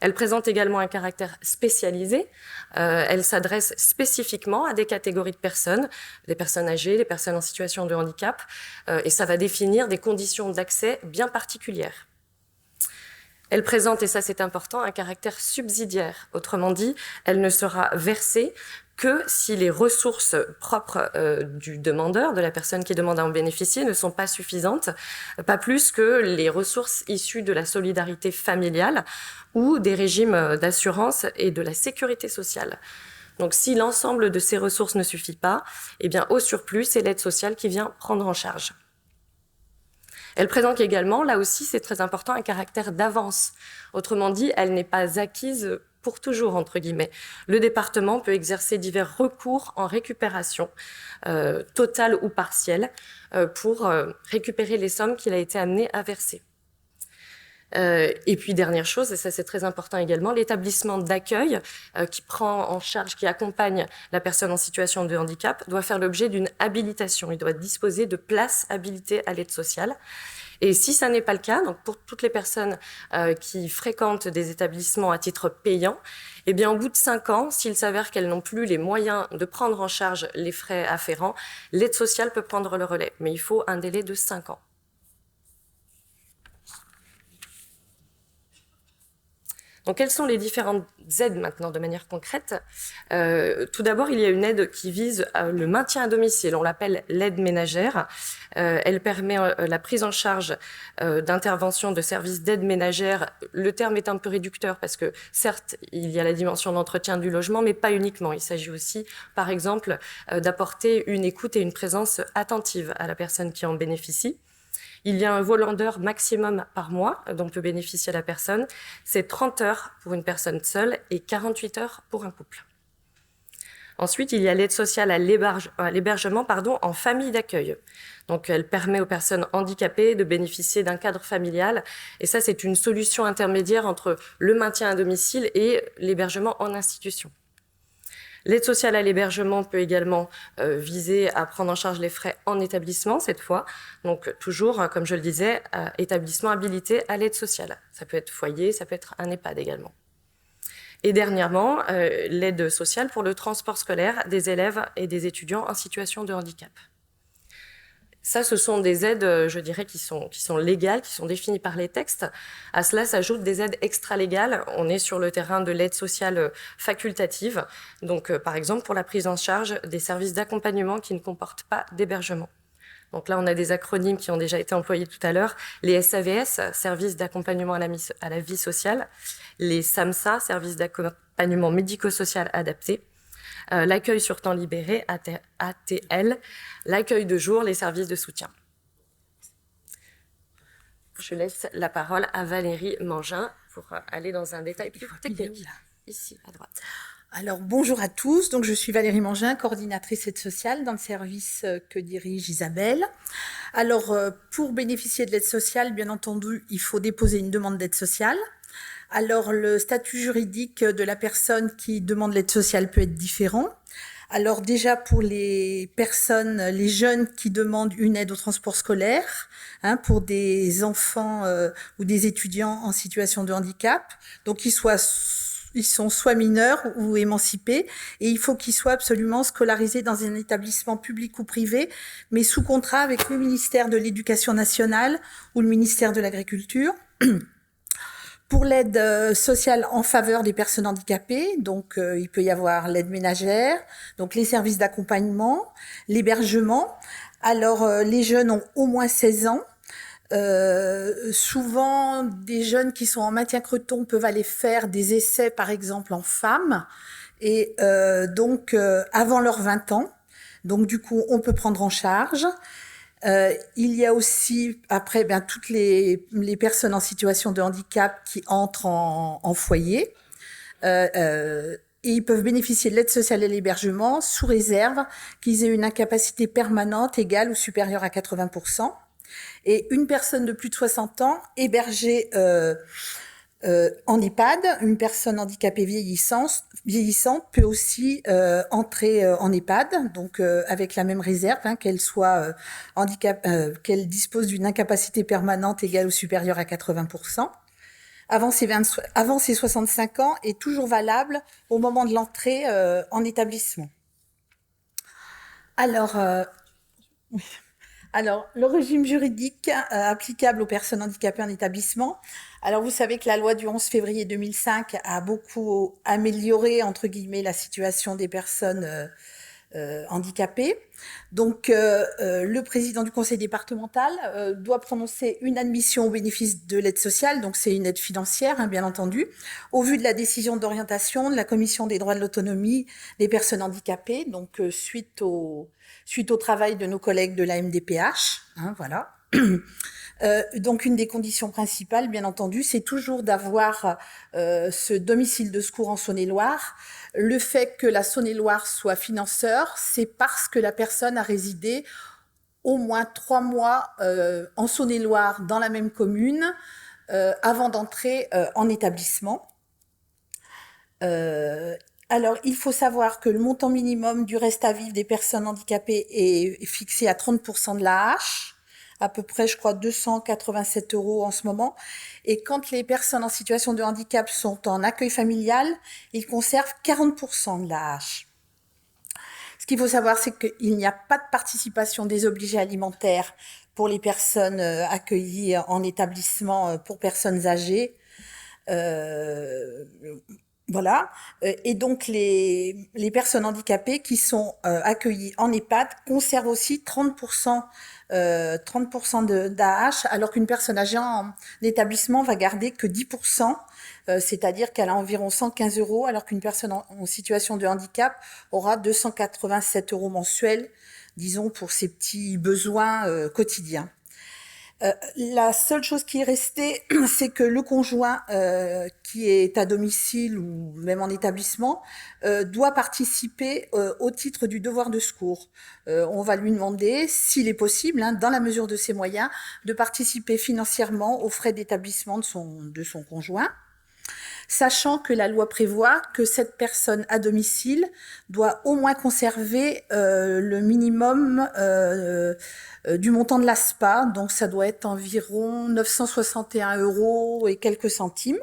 Elle présente également un caractère spécialisé, elle s'adresse spécifiquement à des catégories de personnes, les personnes âgées, les personnes en situation de handicap, et ça va définir des conditions d'accès bien particulières. Elle présente, et ça c'est important, un caractère subsidiaire, autrement dit, elle ne sera versée que si les ressources propres du demandeur, de la personne qui demande à en bénéficier, ne sont pas suffisantes, pas plus que les ressources issues de la solidarité familiale ou des régimes d'assurance et de la sécurité sociale. Donc si l'ensemble de ces ressources ne suffit pas, eh bien au surplus, c'est l'aide sociale qui vient prendre en charge. Elle présente également, là aussi c'est très important, un caractère d'avance. Autrement dit, elle n'est pas acquise pour toujours, entre guillemets. Le département peut exercer divers recours en récupération, totale ou partielle, pour récupérer les sommes qu'il a été amené à verser. Et puis, dernière chose, et ça c'est très important également, l'établissement d'accueil qui prend en charge, qui accompagne la personne en situation de handicap, doit faire l'objet d'une habilitation. Il doit disposer de places habilitées à l'aide sociale. Et si ça n'est pas le cas, donc pour toutes les personnes qui fréquentent des établissements à titre payant, eh bien, au bout de 5 ans, s'il s'avère qu'elles n'ont plus les moyens de prendre en charge les frais afférents, l'aide sociale peut prendre le relais. Mais il faut un délai de 5 ans. Donc, quelles sont les différentes aides maintenant de manière concrète? Tout d'abord, il y a une aide qui vise le maintien à domicile. On l'appelle l'aide ménagère. Elle permet la prise en charge d'interventions de services d'aide ménagère. Le terme est un peu réducteur parce que, certes, il y a la dimension d'entretien du logement, mais pas uniquement. Il s'agit aussi, par exemple, d'apporter une écoute et une présence attentive à la personne qui en bénéficie. Il y a un volant d'heures maximum par mois dont peut bénéficier la personne. C'est 30 heures pour une personne seule et 48 heures pour un couple. Ensuite, il y a l'aide sociale à l'hébergement en famille d'accueil. Donc, elle permet aux personnes handicapées de bénéficier d'un cadre familial. Et ça, c'est une solution intermédiaire entre le maintien à domicile et l'hébergement en institution. L'aide sociale à l'hébergement peut également viser à prendre en charge les frais en établissement, cette fois. Donc, toujours, comme je le disais, établissement habilité à l'aide sociale. Ça peut être foyer, ça peut être un EHPAD également. Et dernièrement, l'aide sociale pour le transport scolaire des élèves et des étudiants en situation de handicap. Ça, ce sont des aides, je dirais, qui sont légales, qui sont définies par les textes. À cela s'ajoutent des aides extra-légales. On est sur le terrain de l'aide sociale facultative. Donc, par exemple, pour la prise en charge des services d'accompagnement qui ne comportent pas d'hébergement. Donc là, on a des acronymes qui ont déjà été employés tout à l'heure. Les SAVS, services d'accompagnement à la vie sociale. Les SAMSA, services d'accompagnement médico-social adapté. L'accueil sur temps libéré, ATL, l'accueil de jour, les services de soutien. Je laisse la parole à Valérie Mangin pour aller dans un détail plus technique. Ici, à droite. Alors, bonjour à tous. Donc, je suis Valérie Mangin, coordinatrice aide sociale dans le service que dirige Isabelle. Alors, pour bénéficier de l'aide sociale, bien entendu, il faut déposer une demande d'aide sociale. Alors, le statut juridique de la personne qui demande l'aide sociale peut être différent. Alors, déjà, pour les personnes, les jeunes qui demandent une aide au transport scolaire, pour des enfants ou des étudiants en situation de handicap, donc ils sont soit mineurs ou émancipés, et il faut qu'ils soient absolument scolarisés dans un établissement public ou privé, mais sous contrat avec le ministère de l'Éducation nationale ou le ministère de l'Agriculture. Pour l'aide sociale en faveur des personnes handicapées, donc il peut y avoir l'aide ménagère, donc les services d'accompagnement, l'hébergement. Alors les jeunes ont au moins 16 ans. Souvent, des jeunes qui sont en maintien-creton peuvent aller faire des essais, par exemple, en femmes, et donc avant leurs 20 ans. Donc, du coup, on peut prendre en charge. Il y a aussi, après, toutes les personnes en situation de handicap qui entrent en foyer. Et ils peuvent bénéficier de l'aide sociale et l'hébergement sous réserve qu'ils aient une incapacité permanente égale ou supérieure à 80%. Et une personne de plus de 60 ans hébergée en EHPAD, une personne handicapée vieillissante peut aussi entrer en EHPAD, donc avec la même réserve, qu'elle soit qu'elle dispose d'une incapacité permanente égale ou supérieure à 80%. Avant ses 65 ans est toujours valable au moment de l'entrée en établissement. Alors, le régime juridique applicable aux personnes handicapées en établissement. Alors, vous savez que la loi du 11 février 2005 a beaucoup amélioré, entre guillemets, la situation des personnes handicapées. Donc, le président du conseil départemental doit prononcer une admission au bénéfice de l'aide sociale, donc c'est une aide financière, bien entendu, au vu de la décision d'orientation de la commission des droits de l'autonomie des personnes handicapées, donc suite au travail de nos collègues de la MDPH, voilà. Donc, une des conditions principales, bien entendu, c'est toujours d'avoir ce domicile de secours en Saône-et-Loire. Le fait que la Saône-et-Loire soit financeur, c'est parce que la personne a résidé au moins 3 mois en Saône-et-Loire, dans la même commune, avant d'entrer en établissement. Alors, il faut savoir que le montant minimum du reste à vivre des personnes handicapées est fixé à 30% de l'AH, à peu près, je crois, 287 € en ce moment. Et quand les personnes en situation de handicap sont en accueil familial, ils conservent 40% de l'AH. Ce qu'il faut savoir, c'est qu'il n'y a pas de participation désobligée alimentaire pour les personnes accueillies en établissement pour personnes âgées. Voilà. Et donc, les personnes handicapées qui sont accueillies en EHPAD conservent aussi 30% d'AH, alors qu'une personne âgée en établissement va garder que 10%, c'est-à-dire qu'elle a environ 115 €, alors qu'une personne en situation de handicap aura 287 € mensuels, disons, pour ses petits besoins quotidiens. La seule chose qui est restée, c'est que le conjoint qui est à domicile ou même en établissement doit participer au titre du devoir de secours. On va lui demander, s'il est possible, dans la mesure de ses moyens, de participer financièrement aux frais d'établissement de son conjoint, sachant que la loi prévoit que cette personne à domicile doit au moins conserver le minimum du montant de l'ASPA, donc ça doit être environ 961 € et quelques centimes.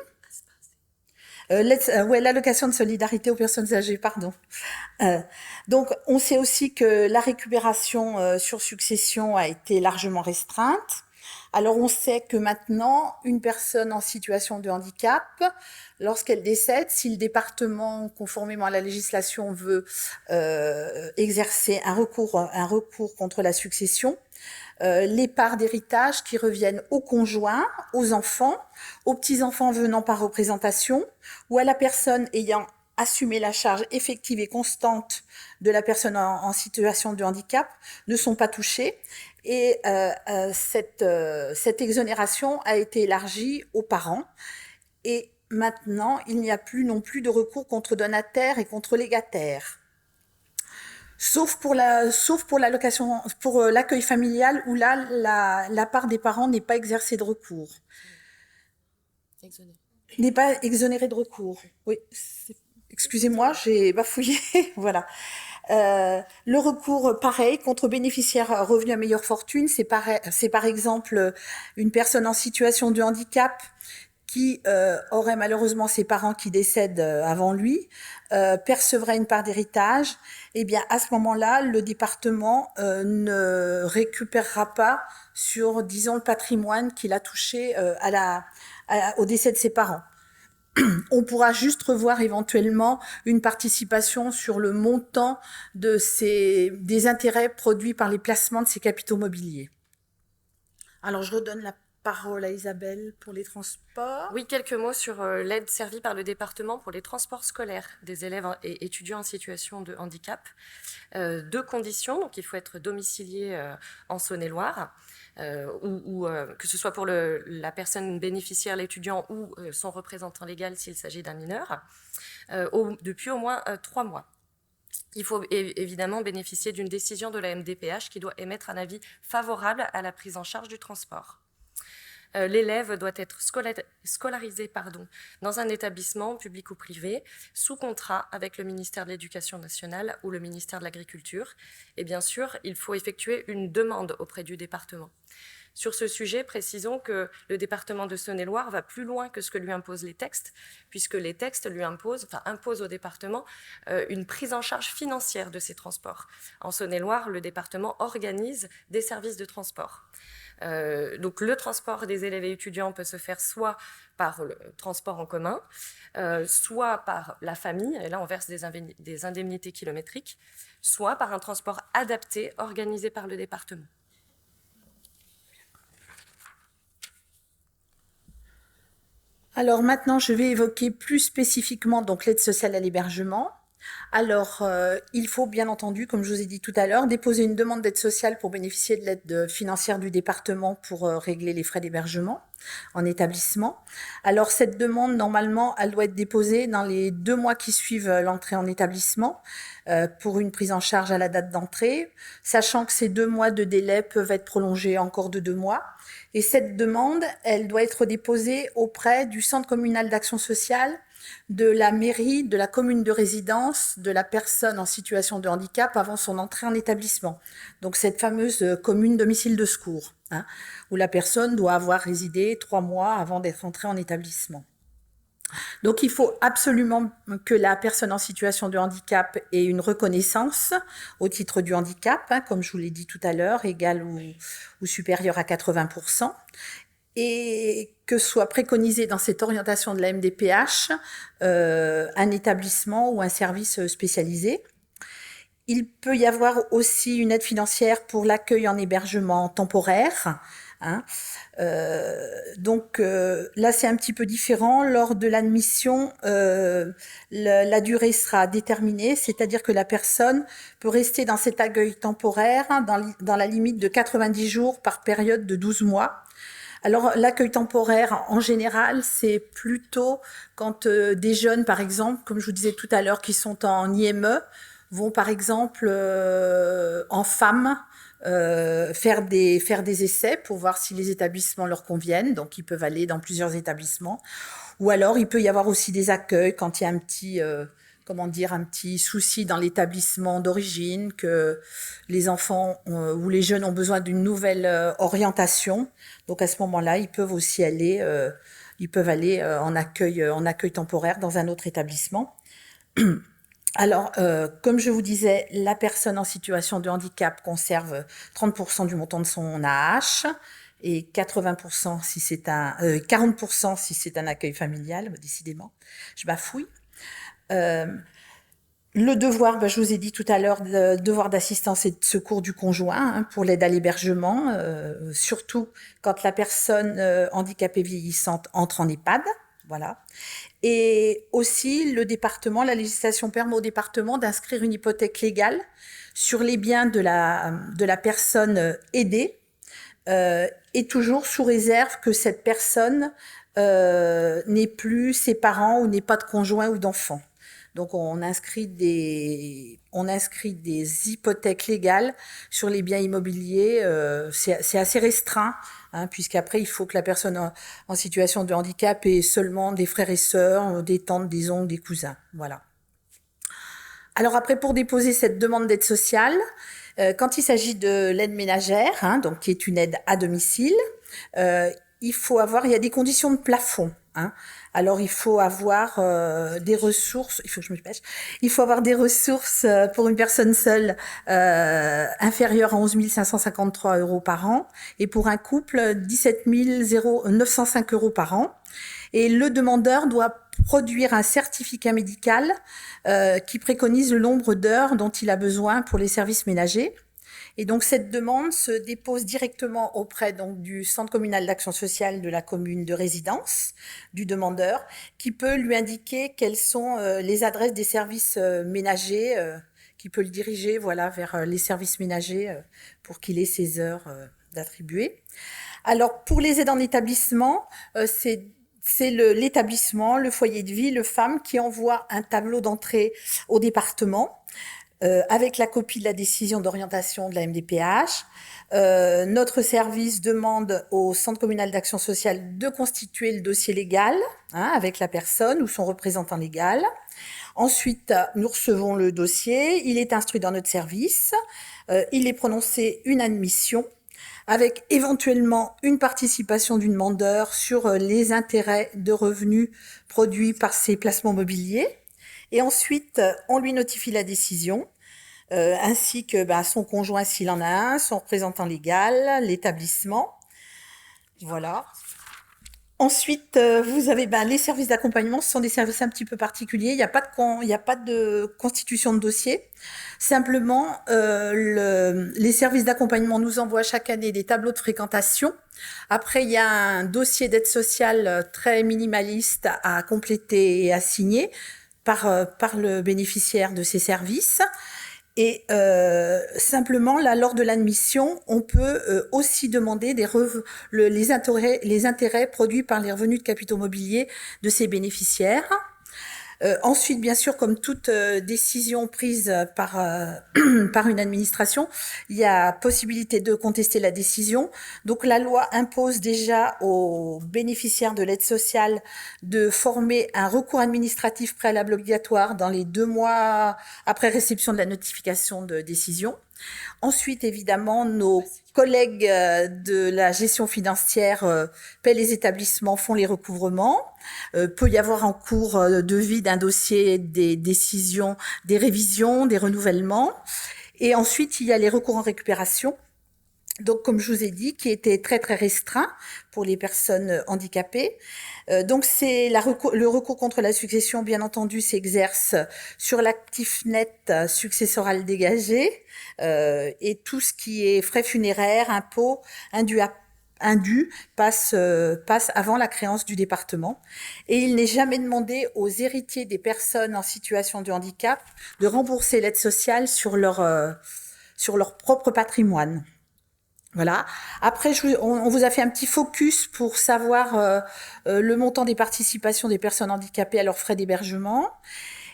L'allocation de solidarité aux personnes âgées, pardon. Donc, on sait aussi que la récupération sur succession a été largement restreinte. Alors, on sait que maintenant, une personne en situation de handicap, lorsqu'elle décède, si le département, conformément à la législation, veut exercer un recours contre la succession, les parts d'héritage qui reviennent aux conjoints, aux enfants, aux petits-enfants venant par représentation, ou à la personne ayant assumé la charge effective et constante de la personne en situation de handicap, ne sont pas touchées. Et cette exonération a été élargie aux parents. Et maintenant, il n'y a plus non plus de recours contre donataires et contre légataires. Sauf pour l'allocation, pour l'accueil familial où là, la part des parents n'est pas exercée de recours. N'est pas exonérée de recours. Oui, excusez-moi, j'ai bafouillé. Voilà. Le recours, pareil, contre bénéficiaire revenu à meilleure fortune, c'est par exemple une personne en situation de handicap qui aurait malheureusement ses parents qui décèdent avant lui, percevrait une part d'héritage, eh bien à ce moment-là, le département ne récupérera pas sur, disons, le patrimoine qu'il a touché au décès de ses parents. On pourra juste revoir éventuellement une participation sur le montant des intérêts produits par les placements de ces capitaux mobiliers. Alors je redonne la parole à Isabelle pour les transports. Oui, quelques mots sur l'aide servie par le département pour les transports scolaires des élèves et étudiants en situation de handicap. Deux conditions, donc il faut être domicilié en Saône-et-Loire, ou que ce soit pour la personne bénéficiaire, l'étudiant, ou son représentant légal s'il s'agit d'un mineur, depuis au moins 3 mois. Il faut évidemment bénéficier d'une décision de la MDPH qui doit émettre un avis favorable à la prise en charge du transport. L'élève doit être scolarisé dans un établissement public ou privé, sous contrat avec le ministère de l'Éducation nationale ou le ministère de l'Agriculture. Et bien sûr, il faut effectuer une demande auprès du département. Sur ce sujet, précisons que le département de Saône-et-Loire va plus loin que ce que lui imposent les textes, puisque les textes imposent au département une prise en charge financière de ces transports. En Saône-et-Loire, le département organise des services de transport. Donc le transport des élèves et étudiants peut se faire soit par le transport en commun, soit par la famille, et là on verse des indemnités kilométriques, soit par un transport adapté organisé par le département. Alors maintenant, je vais évoquer plus spécifiquement donc l'aide sociale à l'hébergement. Alors, il faut bien entendu, comme je vous ai dit tout à l'heure, déposer une demande d'aide sociale pour bénéficier de l'aide financière du département pour régler les frais d'hébergement en établissement. Alors, cette demande, normalement, elle doit être déposée dans les 2 mois qui suivent l'entrée en établissement pour une prise en charge à la date d'entrée, sachant que ces 2 mois de délai peuvent être prolongés encore de 2 mois. Et cette demande, elle doit être déposée auprès du Centre communal d'action sociale, de la mairie, de la commune de résidence, de la personne en situation de handicap avant son entrée en établissement. Donc cette fameuse commune domicile de secours, où la personne doit avoir résidé 3 mois avant d'être entrée en établissement. Donc il faut absolument que la personne en situation de handicap ait une reconnaissance au titre du handicap, comme je vous l'ai dit tout à l'heure, égale ou supérieure à 80%. Et que soit préconisé dans cette orientation de la MDPH un établissement ou un service spécialisé. Il peut y avoir aussi une aide financière pour l'accueil en hébergement temporaire. Donc là, c'est un petit peu différent. Lors de l'admission, la durée sera déterminée, c'est-à-dire que la personne peut rester dans cet accueil temporaire dans la limite de 90 jours par période de 12 mois. Alors, l'accueil temporaire, en général, c'est plutôt quand des jeunes, par exemple, comme je vous disais tout à l'heure, qui sont en IME, vont, par exemple, en femmes, faire des essais pour voir si les établissements leur conviennent. Donc, ils peuvent aller dans plusieurs établissements. Ou alors, il peut y avoir aussi des accueils quand il y a un petit souci dans l'établissement d'origine, que les enfants ou les jeunes ont besoin d'une nouvelle orientation. Donc à ce moment-là, ils peuvent aussi aller ils peuvent aller en accueil temporaire dans un autre établissement. Alors, comme je vous disais, la personne en situation de handicap conserve 30% du montant de son AH et 40% si c'est un accueil familial, décidément. Je bafouille. Le devoir, je vous ai dit tout à l'heure, devoir d'assistance et de secours du conjoint pour l'aide à l'hébergement, surtout quand la personne handicapée vieillissante entre en EHPAD. Voilà. Et aussi, le département, la législation permet au département d'inscrire une hypothèque légale sur les biens de la personne aidée, et toujours sous réserve que cette personne n'ait plus ses parents ou n'ait pas de conjoint ou d'enfant. Donc, on inscrit des hypothèques légales sur les biens immobiliers. C'est assez restreint, puisqu'après, il faut que la personne en situation de handicap ait seulement des frères et sœurs, des tantes, des oncles, des cousins. Voilà. Alors après, pour déposer cette demande d'aide sociale, quand il s'agit de l'aide ménagère, donc qui est une aide à domicile, il y a des conditions de plafond. Alors, il faut avoir des ressources. Il faut que je me dépêche. Il faut avoir des ressources pour une personne seule inférieures à 11 553 € par an, et pour un couple 17 905 € par an. Et le demandeur doit produire un certificat médical qui préconise le nombre d'heures dont il a besoin pour les services ménagers. Et donc, cette demande se dépose directement auprès du Centre communal d'action sociale de la commune de résidence du demandeur, qui peut lui indiquer quelles sont les adresses des services ménagers, qui peut le diriger vers les services ménagers pour qu'il ait ses heures d'attribuer. Alors, pour les aides en établissement, c'est l'établissement, le foyer de vie, le FAM, qui envoie un tableau d'entrée au département avec la copie de la décision d'orientation de la MDPH. Notre service demande au Centre communal d'action sociale de constituer le dossier légal avec la personne ou son représentant légal. Ensuite, nous recevons le dossier, il est instruit dans notre service, il est prononcé une admission, avec éventuellement une participation du demandeur sur les intérêts de revenus produits par ces placements mobiliers. Et ensuite, on lui notifie la décision, ainsi que son conjoint s'il en a un, son représentant légal, l'établissement. Voilà. Ensuite, vous avez les services d'accompagnement. Ce sont des services un petit peu particuliers. Il n'y a pas de constitution de dossier. Simplement, les services d'accompagnement nous envoient chaque année des tableaux de fréquentation. Après, il y a un dossier d'aide sociale très minimaliste à compléter et à signer par le bénéficiaire de ces services. Et simplement, là, lors de l'admission, on peut aussi demander les intérêts produits par les revenus de capitaux mobiliers de ces bénéficiaires. Ensuite, bien sûr, comme toute décision prise par une administration, il y a possibilité de contester la décision. Donc, la loi impose déjà aux bénéficiaires de l'aide sociale de former un recours administratif préalable obligatoire dans les 2 mois après réception de la notification de décision. Ensuite, évidemment, nos collègues de la gestion financière paient les établissements, font les recouvrements. Peut y avoir en cours de vie d'un dossier des décisions, des révisions, des renouvellements. Et ensuite, il y a les recours en récupération. Donc, comme je vous ai dit, qui était très, très restreint pour les personnes handicapées. Donc, le recours contre la succession, bien entendu, s'exerce sur l'actif net successoral dégagé et tout ce qui est frais funéraires, impôts, indus passe avant la créance du département. Et il n'est jamais demandé aux héritiers des personnes en situation de handicap de rembourser l'aide sociale sur leur propre patrimoine. Voilà. Après, on vous a fait un petit focus pour savoir le montant des participations des personnes handicapées à leurs frais d'hébergement.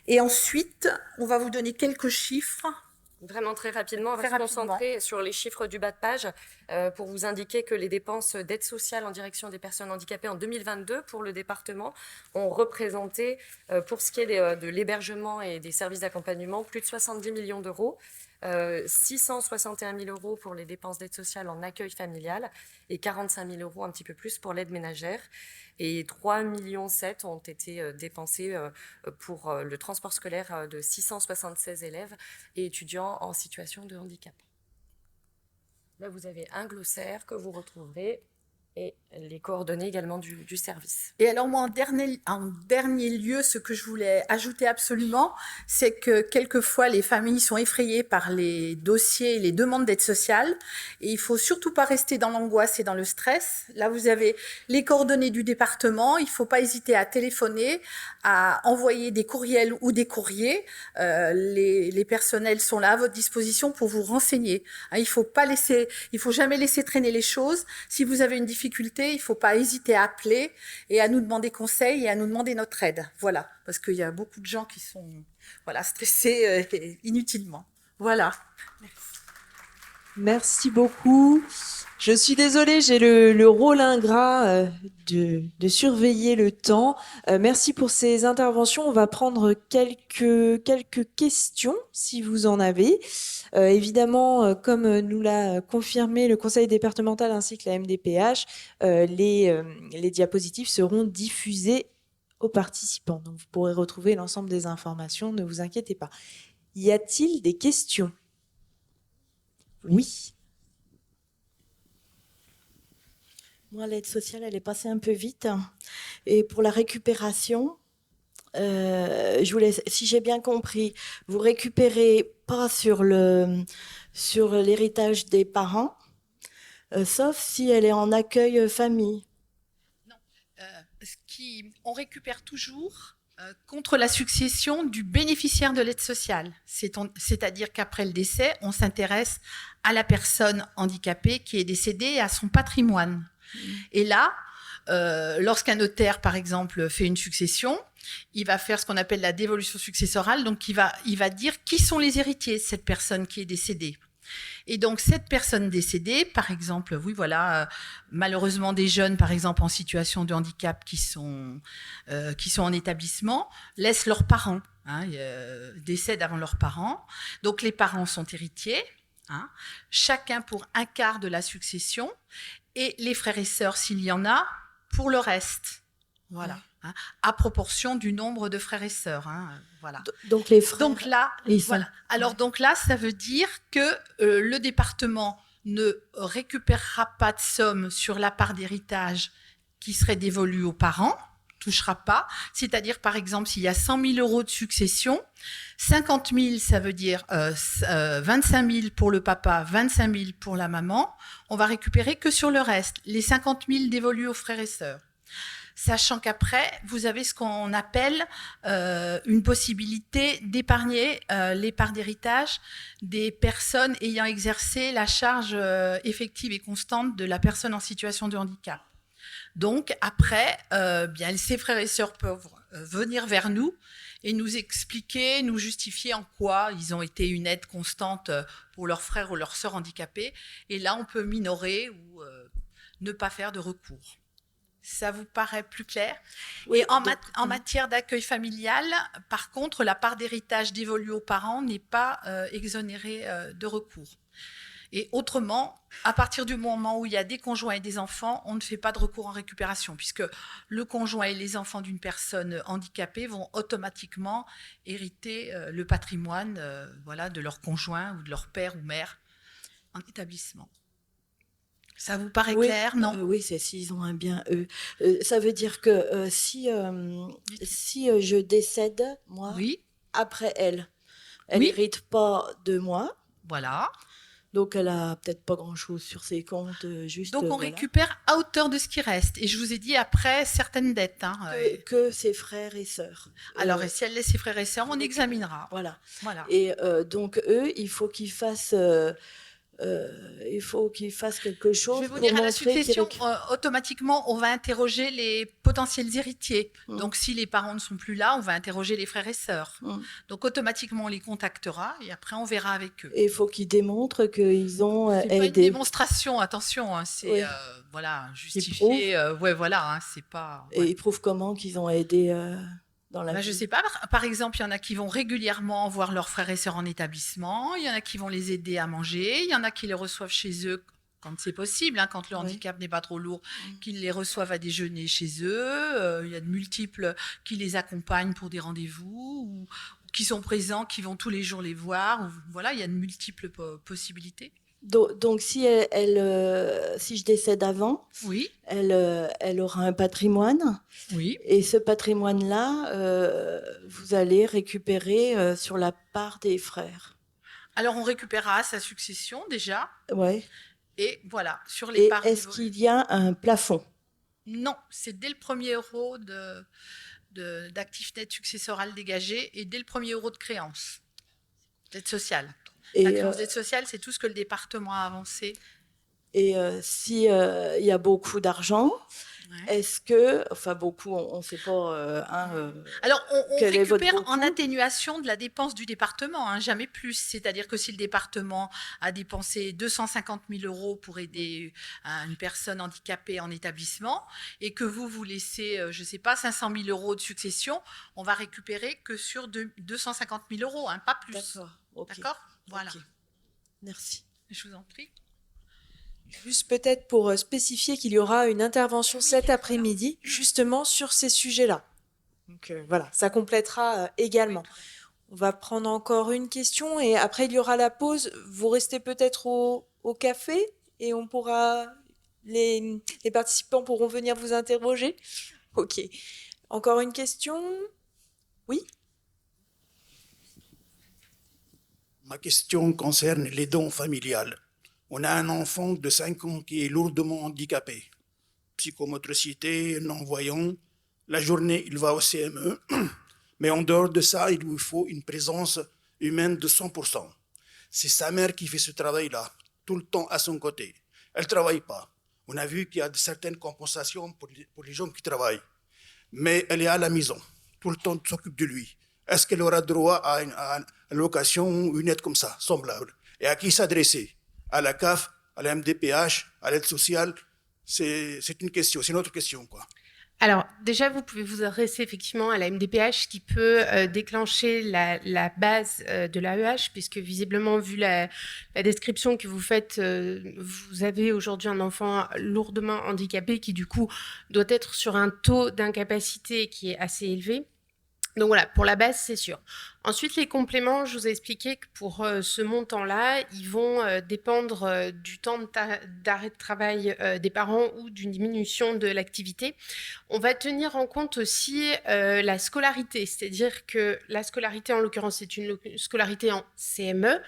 Et ensuite, on va vous donner quelques chiffres. Vraiment très rapidement, on va se concentrer sur les chiffres du bas de page pour vous indiquer que les dépenses d'aide sociale en direction des personnes handicapées en 2022 pour le département ont représenté, pour ce qui est de l'hébergement et des services d'accompagnement, plus de 70 millions d'euros. 661 000 € pour les dépenses d'aide sociale en accueil familial et 45 000 € un petit peu plus pour l'aide ménagère. Et 3,7 millions ont été dépensés pour le transport scolaire de 676 élèves et étudiants en situation de handicap. Là, vous avez un glossaire que vous retrouverez et les coordonnées également du service. Et alors moi, en dernier lieu, ce que je voulais ajouter absolument, c'est que quelquefois les familles sont effrayées par les dossiers, les demandes d'aide sociale, et il faut surtout pas rester dans l'angoisse et dans le stress. Là, vous avez les coordonnées du département, il faut pas hésiter à téléphoner, à envoyer des courriels ou des courriers. Les personnels sont là à votre disposition pour vous renseigner. Hein, il faut jamais laisser traîner les choses. Si vous avez une difficulté, il faut pas hésiter à appeler et à nous demander conseil et à nous demander notre aide. Voilà, parce qu'il y a beaucoup de gens qui sont stressés inutilement. Voilà. Merci beaucoup. Je suis désolée, j'ai le rôle ingrat de surveiller le temps. Merci pour ces interventions. On va prendre quelques questions, si vous en avez. Évidemment, comme nous l'a confirmé le conseil départemental ainsi que la MDPH, les diapositives seront diffusées aux participants. Donc, vous pourrez retrouver l'ensemble des informations, ne vous inquiétez pas. Y a-t-il des questions ? Oui. Moi, l'aide sociale, elle est passée un peu vite. Et pour la récupération, si j'ai bien compris, vous récupérez pas sur l'héritage des parents, sauf si elle est en accueil famille. Non, on récupère toujours contre la succession du bénéficiaire de l'aide sociale. C'est-à-dire qu'après le décès, on s'intéresse à la personne handicapée qui est décédée et à son patrimoine. Et là, lorsqu'un notaire, par exemple, fait une succession, il va faire ce qu'on appelle la dévolution successorale. Donc, il va dire qui sont les héritiers de cette personne qui est décédée. Et donc, cette personne décédée, par exemple, malheureusement des jeunes, par exemple, en situation de handicap qui sont en établissement, laissent leurs parents, décèdent avant leurs parents. Donc, les parents sont héritiers, chacun pour un quart de la succession, et les frères et sœurs, s'il y en a, pour le reste. Voilà. À proportion du nombre de frères et sœurs. Voilà. Donc les frères. Donc là, voilà. Alors donc là, ça veut dire que le département ne récupérera pas de somme sur la part d'héritage qui serait dévolue aux parents, touchera pas. C'est-à-dire, par exemple, s'il y a 100 000 € de succession, 50 000, ça veut dire 25 000 pour le papa, 25 000 pour la maman. On va récupérer que sur le reste, les 50 000 dévolus aux frères et sœurs. Sachant qu'après, vous avez ce qu'on appelle une possibilité d'épargner les parts d'héritage des personnes ayant exercé la charge effective et constante de la personne en situation de handicap. Donc après, ces frères et sœurs peuvent venir vers nous et nous expliquer, nous justifier en quoi ils ont été une aide constante pour leurs frères ou leurs sœurs handicapés. Et là, on peut minorer ou ne pas faire de recours. Ça vous paraît plus clair? Oui, et en matière d'accueil familial, par contre, la part d'héritage dévolue aux parents n'est pas exonérée de recours. Et autrement, à partir du moment où il y a des conjoints et des enfants, on ne fait pas de recours en récupération, puisque le conjoint et les enfants d'une personne handicapée vont automatiquement hériter le patrimoine de leur conjoint ou de leur père ou mère en établissement. Ça vous paraît clair, non? Oui, c'est s'ils ont un bien eux. Ça veut dire que si je décède, moi, après elle n'hérite pas de moi. Voilà. Donc, elle a peut-être pas grand-chose sur ses comptes. Donc, on récupère à hauteur de ce qui reste. Et je vous ai dit, après, certaines dettes. Que ses frères et sœurs. Alors, et si elle laisse ses frères et sœurs, on examinera. Voilà. Et donc, eux, il faut qu'ils fassent... quelque chose. Je vais vous dire, à la succession, automatiquement, on va interroger les potentiels héritiers. Donc, si les parents ne sont plus là, on va interroger les frères et sœurs. Donc, automatiquement, on les contactera et après, on verra avec eux. Et il faut qu'ils démontrent qu'ils ont aidé. C'est pas une démonstration, attention. C'est justifié. C'est pas. Et ils prouvent comment qu'ils ont aidé dans la Je vie? sais pas. Par exemple, il y en a qui vont régulièrement voir leurs frères et sœurs en établissement. Il y en a qui vont les aider à manger. Il y en a qui les reçoivent chez eux quand c'est possible, hein, quand le handicap n'est pas trop lourd, qu'ils les reçoivent à déjeuner chez eux. Il y a de multiples qui les accompagnent pour des rendez-vous ou qui sont présents, qui vont tous les jours les voir. Voilà, il y a de multiples possibilités. Donc, si si je décède avant, Oui, elle aura un patrimoine. oui. Et ce patrimoine-là, vous allez récupérer sur la part des frères. Alors, on récupérera sa succession déjà. Ouais. Et voilà, sur les Et parts. est-ce qu'il y a un plafond? Non, c'est dès le premier euro d'actif net successoral dégagé et dès le premier euro de créance d'aide sociale. La créance d'aide sociale, c'est tout ce que le département a avancé. Et si il y a beaucoup d'argent, est-ce que, enfin beaucoup, on ne sait pas. Alors, on quel est votre récupère en beaucoup atténuation de la dépense du département, hein, jamais plus. C'est-à-dire que si le département a dépensé 250 000 € pour aider une personne handicapée en établissement et que vous laissez, je ne sais pas, 500 000 € de succession, on va récupérer que sur 250 000 €, hein, pas plus. D'accord. Okay. D'accord. Voilà. Okay. Merci. Je vous en prie. Juste peut-être pour spécifier qu'il y aura une intervention cet après-midi justement sur ces sujets-là. Donc voilà, ça complétera également. On va prendre encore une question et après il y aura la pause. Vous restez peut-être au café et on pourra les participants pourront venir vous interroger. Ok. Encore une question? Oui? Ma question concerne les dons familiales. On a un enfant de 5 ans qui est lourdement handicapé. Psychomotricité, non-voyant. La journée, il va au CME. Mais en dehors de ça, il lui faut une présence humaine de 100%. C'est sa mère qui fait ce travail-là, tout le temps à son côté. Elle ne travaille pas. On a vu qu'il y a certaines compensations pour les gens qui travaillent. Mais elle est à la maison. Tout le temps, elle s'occupe de lui. Est-ce qu'elle aura droit à une allocation ou une aide comme ça, semblable? Et à qui s'adresser? À la CAF, à la MDPH, à l'aide sociale? C'est une question, c'est une autre question, quoi. Alors, déjà, vous pouvez vous adresser effectivement à la MDPH qui peut déclencher la base de l'AEH, puisque visiblement, vu la description que vous faites, vous avez aujourd'hui un enfant lourdement handicapé qui, du coup, doit être sur un taux d'incapacité qui est assez élevé. Donc voilà, pour la base, c'est sûr. Ensuite, les compléments, je vous ai expliqué que pour ce montant-là, ils vont dépendre du temps d'arrêt de travail des parents ou d'une diminution de l'activité. On va tenir en compte aussi la scolarité, c'est-à-dire que la scolarité, en l'occurrence, c'est une scolarité en CME,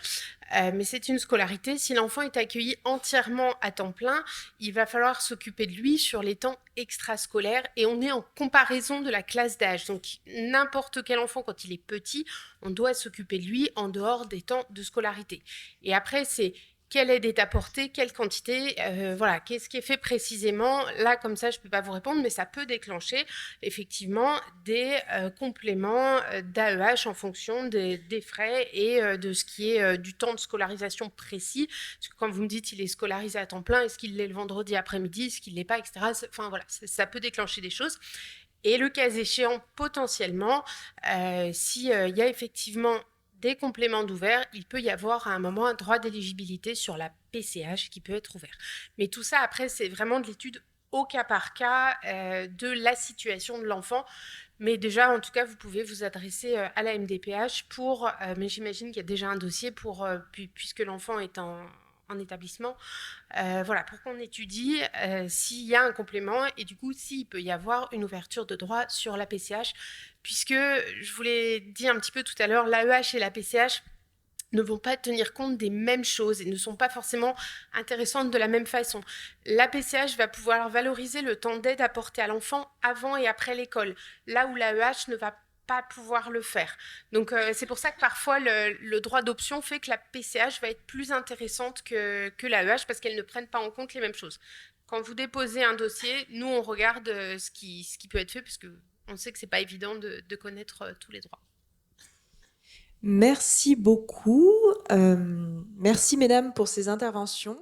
mais c'est une scolarité. Si l'enfant est accueilli entièrement à temps plein, il va falloir s'occuper de lui sur les temps extrascolaires et on est en comparaison de la classe d'âge. Donc, n'importe quel enfant, quand il est petit, on doit s'occuper de lui en dehors des temps de scolarité. Et après, c'est quelle aide est apportée, quelle quantité, voilà, qu'est-ce qui est fait précisément. Là, comme ça, je ne peux pas vous répondre, mais ça peut déclencher effectivement des compléments d'AEH en fonction des frais et de ce qui est du temps de scolarisation précis. Parce que quand vous me dites qu'il est scolarisé à temps plein, est-ce qu'il l'est le vendredi après-midi, est-ce qu'il ne l'est pas, etc. Enfin voilà, ça peut déclencher des choses. Et le cas échéant, potentiellement, s'il y a effectivement des compléments d'ouvert, il peut y avoir à un moment un droit d'éligibilité sur la PCH qui peut être ouvert. Mais tout ça, après, c'est vraiment de l'étude au cas par cas de la situation de l'enfant. Mais déjà, en tout cas, vous pouvez vous adresser à la MDPH pour, mais j'imagine qu'il y a déjà un dossier pour, puisque l'enfant est en établissement, voilà, pour qu'on étudie s'il y a un complément et du coup, s'il peut y avoir une ouverture de droit sur la PCH, puisque, je vous l'ai dit un petit peu tout à l'heure, l'AEH et la PCH ne vont pas tenir compte des mêmes choses et ne sont pas forcément intéressantes de la même façon. La PCH va pouvoir valoriser le temps d'aide apporté à l'enfant avant et après l'école, là où l'AEH ne va pas pouvoir le faire. Donc, c'est pour ça que parfois, le droit d'option fait que la PCH va être plus intéressante que l'AEH parce qu'elles ne prennent pas en compte les mêmes choses. Quand vous déposez un dossier, nous, on regarde ce qui peut être fait parce qu'on sait que ce n'est pas évident de connaître tous les droits. Merci beaucoup. Merci, mesdames, pour ces interventions.